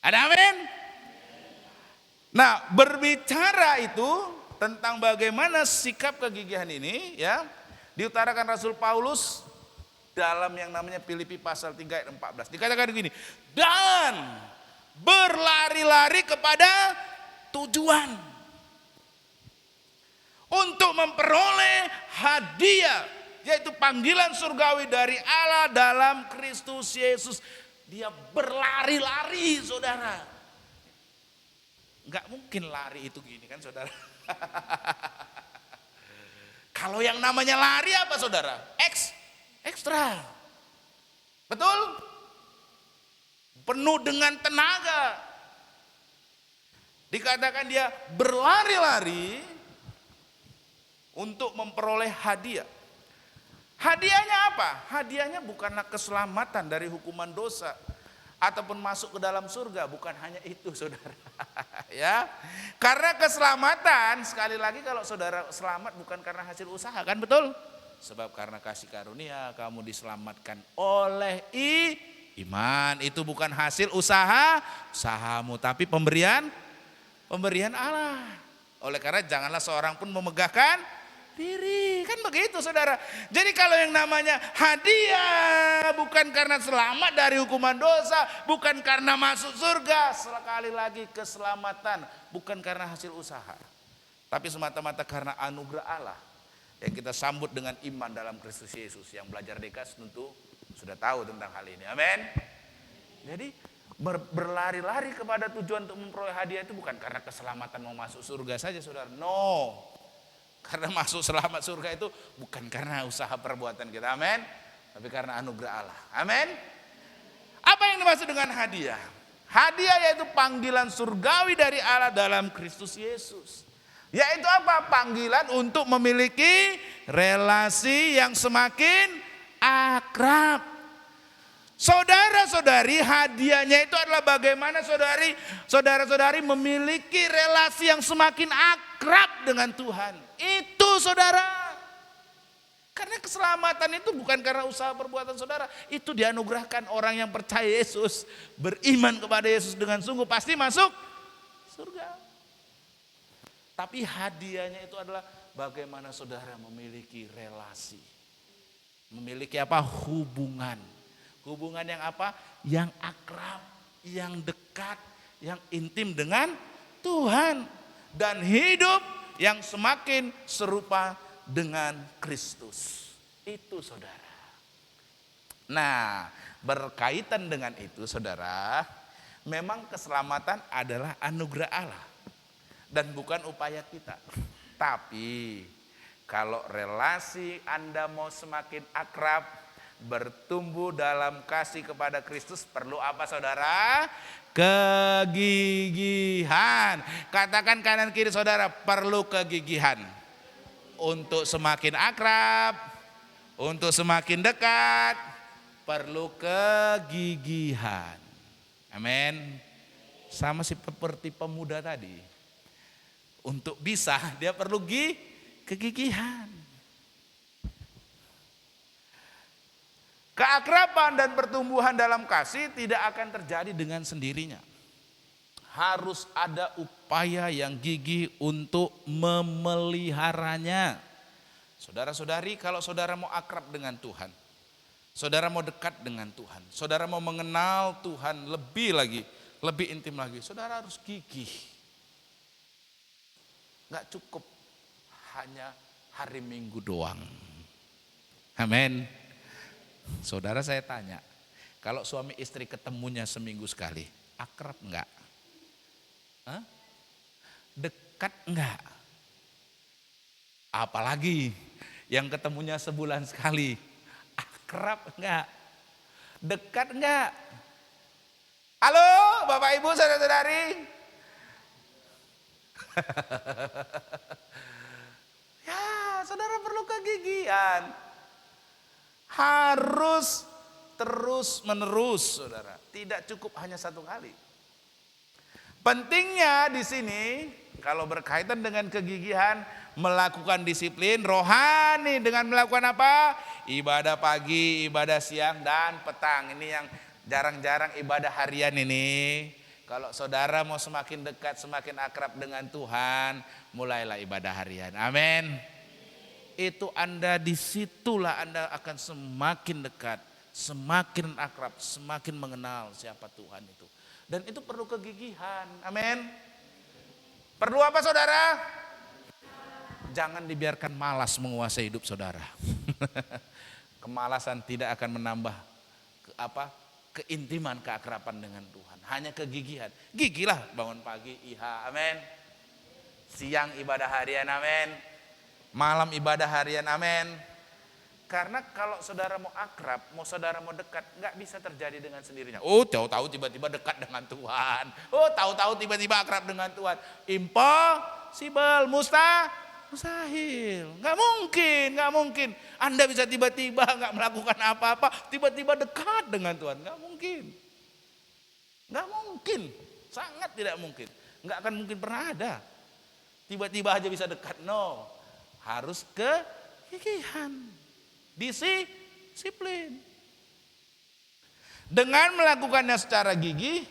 Ada amin? Nah, berbicara itu tentang bagaimana sikap kegigihan ini ya, diutarakan Rasul Paulus dalam yang namanya Filipi pasal 3 ayat 14. Dikatakan begini, dan berlari-lari kepada tujuan untuk memperoleh hadiah, yaitu panggilan surgawi dari Allah dalam Kristus Yesus. Dia berlari-lari saudara. Enggak mungkin lari itu gini kan saudara. Kalau yang namanya lari apa saudara? Ekstra. Betul? Penuh dengan tenaga. Dikatakan dia berlari-lari untuk memperoleh hadiah. Hadiahnya apa? Hadiahnya bukanlah keselamatan dari hukuman dosa ataupun masuk ke dalam surga, bukan hanya itu saudara. Ya. Karena keselamatan, sekali lagi kalau saudara selamat bukan karena hasil usaha, kan betul? Sebab karena kasih karunia kamu diselamatkan oleh iman. Itu bukan hasil usahamu, tapi pemberian Allah. Oleh karena janganlah seorang pun memegahkan diri. Kan begitu saudara. Jadi kalau yang namanya hadiah bukan karena selamat dari hukuman dosa, bukan karena masuk surga, sekali lagi keselamatan bukan karena hasil usaha, tapi semata-mata karena anugerah Allah yang kita sambut dengan iman dalam Kristus Yesus. Yang belajar DKS tentu sudah tahu tentang hal ini. Amin. Jadi berlari-lari kepada tujuan untuk memperoleh hadiah itu bukan karena keselamatan mau masuk surga saja saudara. No. Karena masuk selamat surga itu bukan karena usaha perbuatan kita. Amin. Tapi karena anugerah Allah. Amin. Apa yang dimaksud dengan hadiah? Hadiah yaitu panggilan surgawi dari Allah dalam Kristus Yesus. Yaitu apa? Panggilan untuk memiliki relasi yang semakin akrab. Saudara-saudari, hadiahnya itu adalah bagaimana saudara-saudari memiliki relasi yang semakin akrab dengan Tuhan. Itu saudara. Karena keselamatan itu bukan karena usaha perbuatan saudara. Itu dianugerahkan orang yang percaya Yesus. Beriman kepada Yesus dengan sungguh pasti masuk surga. Tapi hadiahnya itu adalah bagaimana saudara memiliki relasi. Memiliki apa? Hubungan. Hubungan yang apa? Yang akrab, yang dekat, yang intim dengan Tuhan. Dan hidup yang semakin serupa dengan Kristus. Itu saudara. Nah, berkaitan dengan itu saudara, memang keselamatan adalah anugerah Allah. Dan bukan upaya kita. Tapi kalau relasi Anda mau semakin akrab, bertumbuh dalam kasih kepada Kristus, perlu apa saudara? Kegigihan. Katakan kanan kiri saudara, perlu kegigihan. Untuk semakin akrab, untuk semakin dekat, perlu kegigihan. Amin. Sama seperti pemuda tadi. Untuk bisa dia perlu kegigihan. Keakraban dan pertumbuhan dalam kasih tidak akan terjadi dengan sendirinya. Harus ada upaya yang gigih untuk memeliharanya. Saudara-saudari, kalau saudara mau akrab dengan Tuhan, saudara mau dekat dengan Tuhan, saudara mau mengenal Tuhan lebih lagi, lebih intim lagi, saudara harus gigih. Gak cukup hanya hari Minggu doang. Amin. Saudara, saya tanya, kalau suami istri ketemunya seminggu sekali, akrab enggak? Dekat enggak? Apalagi yang ketemunya sebulan sekali, akrab enggak? Dekat enggak? Halo Bapak Ibu saudara-saudari. Ya, saudara perlu kegigihan. Harus terus menerus saudara. Tidak cukup hanya satu kali. Pentingnya di sini kalau berkaitan dengan kegigihan, melakukan disiplin rohani dengan melakukan apa? Ibadah pagi, ibadah siang dan petang. Ini yang jarang-jarang ibadah harian ini. Kalau saudara mau semakin dekat, semakin akrab dengan Tuhan, mulailah ibadah harian. Amin. Itu Anda, disitulah Anda akan semakin dekat, semakin akrab, semakin mengenal siapa Tuhan itu. Dan itu perlu kegigihan. Amin. Perlu apa saudara? Jangan dibiarkan malas menguasai hidup saudara. Kemalasan tidak akan menambah keintiman, keakraban dengan Tuhan. Hanya kegigihan. Gigilah bangun pagi, amin. Siang ibadah harian, amin. Malam ibadah harian, amin. Karena kalau saudara mau akrab, saudara mau dekat, nggak bisa terjadi dengan sendirinya. Oh, tahu-tahu tiba-tiba dekat dengan Tuhan. Oh, tahu-tahu tiba-tiba akrab dengan Tuhan. Impossible, mustahil. Nggak mungkin. Anda bisa tiba-tiba nggak melakukan apa-apa, tiba-tiba dekat dengan Tuhan. Nggak mungkin. Sangat tidak mungkin. Nggak akan mungkin pernah ada. Tiba-tiba aja bisa dekat, no. Harus kegigihan, disiplin. Dengan melakukannya secara gigih,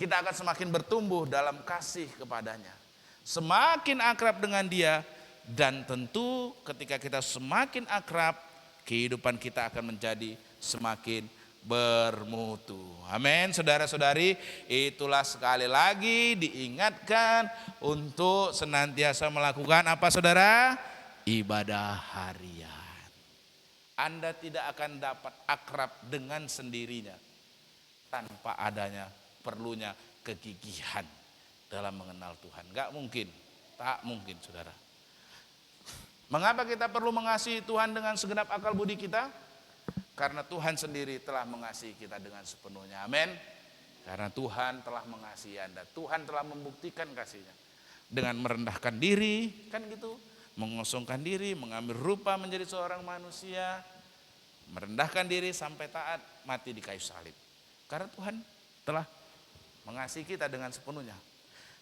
kita akan semakin bertumbuh dalam kasih kepadanya. Semakin akrab dengan Dia, Dan tentu ketika kita semakin akrab, kehidupan kita akan menjadi semakin bermutu. Amin, saudara-saudari, itulah sekali lagi diingatkan untuk senantiasa melakukan apa saudara? Ibadah harian. Anda tidak akan dapat akrab dengan sendirinya tanpa adanya perlunya kegigihan dalam mengenal Tuhan. Gak mungkin, tak mungkin saudara. Mengapa kita perlu mengasihi Tuhan dengan segenap akal budi kita? Karena Tuhan sendiri telah mengasihi kita dengan sepenuhnya. Amin. Karena Tuhan telah mengasihi Anda. Tuhan telah membuktikan kasihnya. Dengan merendahkan diri, kan gitu. Mengosongkan diri, mengambil rupa menjadi seorang manusia. Merendahkan diri sampai taat, mati di kayu salib. Karena Tuhan telah mengasihi kita dengan sepenuhnya.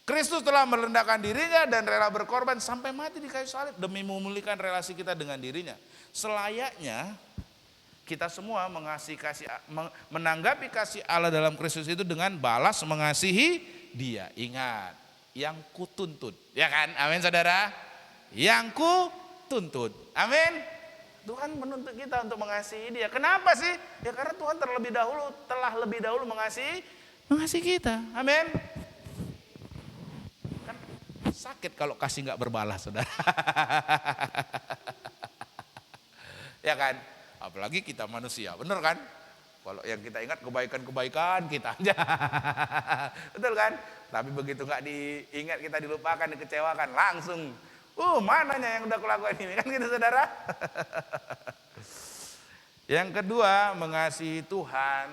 Kristus telah merendahkan dirinya dan rela berkorban sampai mati di kayu salib demi memulihkan relasi kita dengan dirinya. Selayaknya kita semua menanggapi kasih Allah dalam Kristus itu dengan balas mengasihi Dia. Ingat, yang kutuntut, ya kan? Amin saudara. Yang kutuntut. Amin. Tuhan menuntut kita untuk mengasihi Dia. Kenapa sih? Ya karena Tuhan telah lebih dahulu mengasihi kita. Amin. Kan sakit kalau kasih nggak berbalas, saudara. Ya kan? Apalagi kita manusia, bener kan? Kalau yang kita ingat kebaikan-kebaikan kita aja. Betul kan? Tapi begitu nggak diingat, kita dilupakan, dikecewakan, langsung mananya yang udah kulakukan ini, kan gitu saudara. Yang kedua, mengasihi Tuhan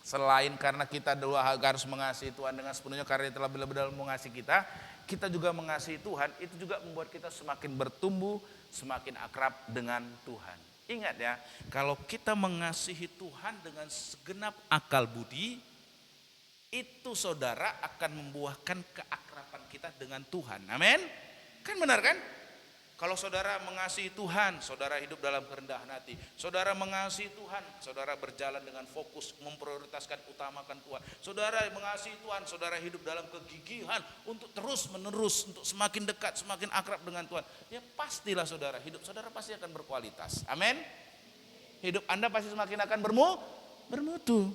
selain karena kita harus mengasihi Tuhan dengan sepenuhnya karena Dia telah lebih dahulu mengasihi kita, kita juga mengasihi Tuhan, itu juga membuat kita semakin bertumbuh, semakin akrab dengan Tuhan. Ingat ya, kalau kita mengasihi Tuhan dengan segenap akal budi, itu saudara akan membuahkan keakraban kita dengan Tuhan. Amin. Kan benar kan? Kalau saudara mengasihi Tuhan, saudara hidup dalam kerendahan hati. Saudara mengasihi Tuhan, saudara berjalan dengan fokus, memprioritaskan, utamakan Tuhan. Saudara mengasihi Tuhan, saudara hidup dalam kegigihan untuk terus menerus, untuk semakin dekat, semakin akrab dengan Tuhan. Ya pastilah saudara, hidup saudara pasti akan berkualitas. Amin. Hidup Anda pasti semakin akan bermutu.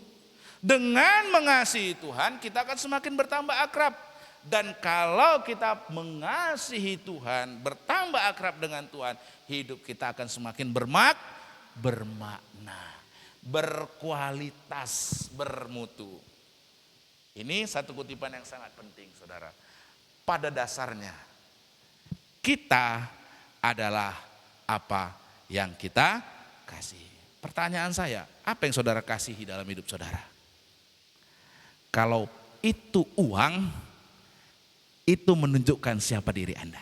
Dengan mengasihi Tuhan, kita akan semakin bertambah akrab. Dan kalau kita mengasihi Tuhan, bertambah akrab dengan Tuhan, hidup kita akan semakin bermakna, berkualitas, bermutu. Ini satu kutipan yang sangat penting saudara. Pada dasarnya kita adalah apa yang kita kasih. Pertanyaan saya, apa yang saudara kasihi dalam hidup saudara? Kalau itu uang, itu menunjukkan siapa diri Anda.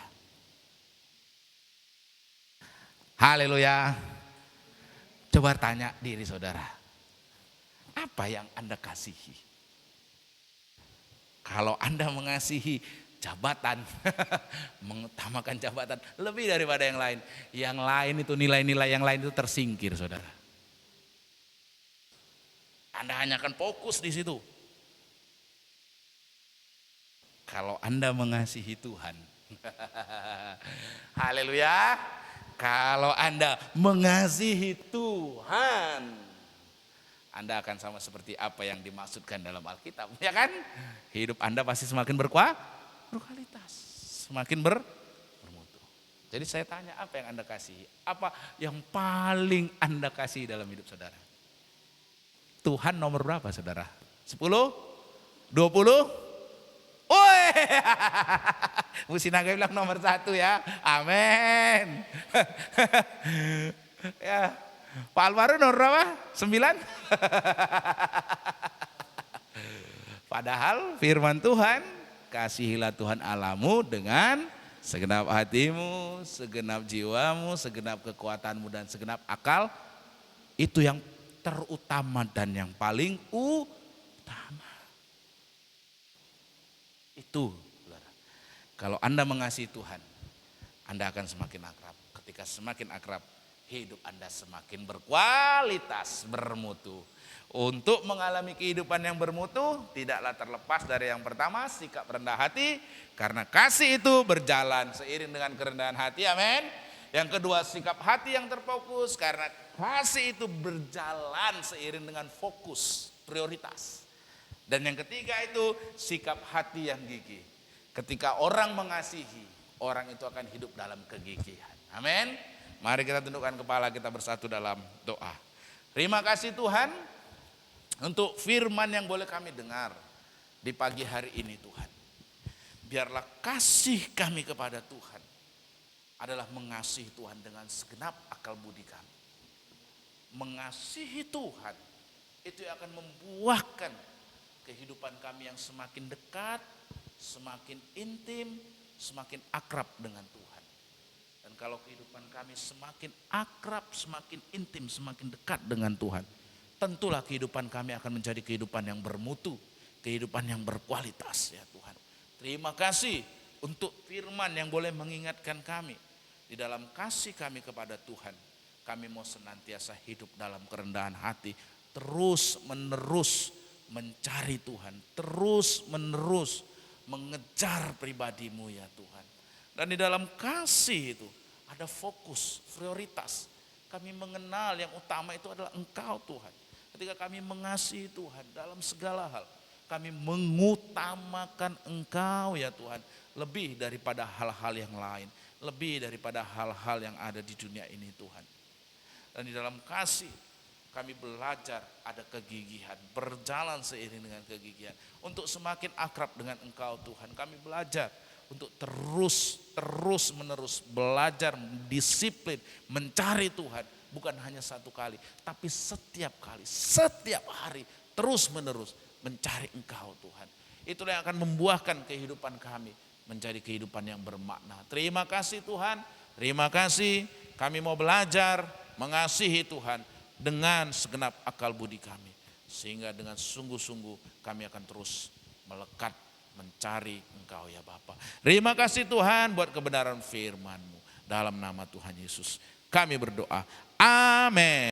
Haleluya. Coba tanya diri saudara, apa yang Anda kasihi? Kalau Anda mengasihi jabatan, mengutamakan jabatan lebih daripada yang lain. Yang lain itu nilai-nilai yang lain itu tersingkir saudara. Anda hanya akan fokus di situ. Kalau Anda mengasihi Tuhan, haleluya. Kalau Anda mengasihi Tuhan, Anda akan sama seperti apa yang dimaksudkan dalam Alkitab, ya kan? Hidup Anda pasti semakin berkualitas, semakin bermutu. Jadi saya tanya, apa yang Anda kasihi? Apa yang paling Anda kasihi dalam hidup saudara? Tuhan nomor berapa saudara? 10? 20? Woi, Bu Sinaga bilang nomor 1 ya, amin. Ya, Pak Alvaro nomor berapa? 9? Padahal firman Tuhan, kasihilah Tuhan Allahmu dengan segenap hatimu, segenap jiwamu, segenap kekuatanmu dan segenap akal. Itu yang terutama dan yang paling utama. Itu, saudara. Kalau Anda mengasihi Tuhan, Anda akan semakin akrab. Ketika semakin akrab, hidup Anda semakin berkualitas, bermutu. Untuk mengalami kehidupan yang bermutu, tidaklah terlepas dari yang pertama, sikap rendah hati. Karena kasih itu berjalan seiring dengan kerendahan hati, amin. Yang kedua, sikap hati yang terfokus. Karena kasih itu berjalan seiring dengan fokus, prioritas. Dan yang ketiga itu, sikap hati yang gigih. Ketika orang mengasihi, orang itu akan hidup dalam kegigihan. Amin. Mari kita tundukkan kepala, kita bersatu dalam doa. Terima kasih Tuhan untuk firman yang boleh kami dengar di pagi hari ini Tuhan. Biarlah kasih kami kepada Tuhan adalah mengasihi Tuhan dengan segenap akal budi kami. Mengasihi Tuhan itu akan membuahkan kehidupan kami yang semakin dekat, semakin intim, semakin akrab dengan Tuhan. Dan kalau kehidupan kami semakin akrab, semakin intim, semakin dekat dengan Tuhan, tentulah kehidupan kami akan menjadi kehidupan yang bermutu, kehidupan yang berkualitas ya Tuhan. Terima kasih untuk firman yang boleh mengingatkan kami. Di dalam kasih kami kepada Tuhan, kami mau senantiasa hidup dalam kerendahan hati, terus menerus mencari Tuhan, terus menerus mengejar pribadimu ya Tuhan. Dan di dalam kasih itu ada fokus, prioritas. Kami mengenal yang utama itu adalah Engkau Tuhan. Ketika kami mengasihi Tuhan dalam segala hal, kami mengutamakan Engkau ya Tuhan. Lebih daripada hal-hal yang lain, lebih daripada hal-hal yang ada di dunia ini Tuhan. Dan di dalam kasih kami belajar ada kegigihan, berjalan seiring dengan kegigihan. Untuk semakin akrab dengan Engkau Tuhan, kami belajar untuk terus menerus belajar, disiplin, mencari Tuhan. Bukan hanya satu kali, tapi setiap kali, setiap hari, terus menerus mencari Engkau Tuhan. Itulah yang akan membuahkan kehidupan kami menjadi kehidupan yang bermakna. Terima kasih Tuhan, terima kasih. Kami mau belajar mengasihi Tuhan dengan segenap akal budi kami. Sehingga dengan sungguh-sungguh kami akan terus melekat mencari Engkau ya Bapa. Terima kasih Tuhan buat kebenaran firman-Mu. Dalam nama Tuhan Yesus kami berdoa. Amin.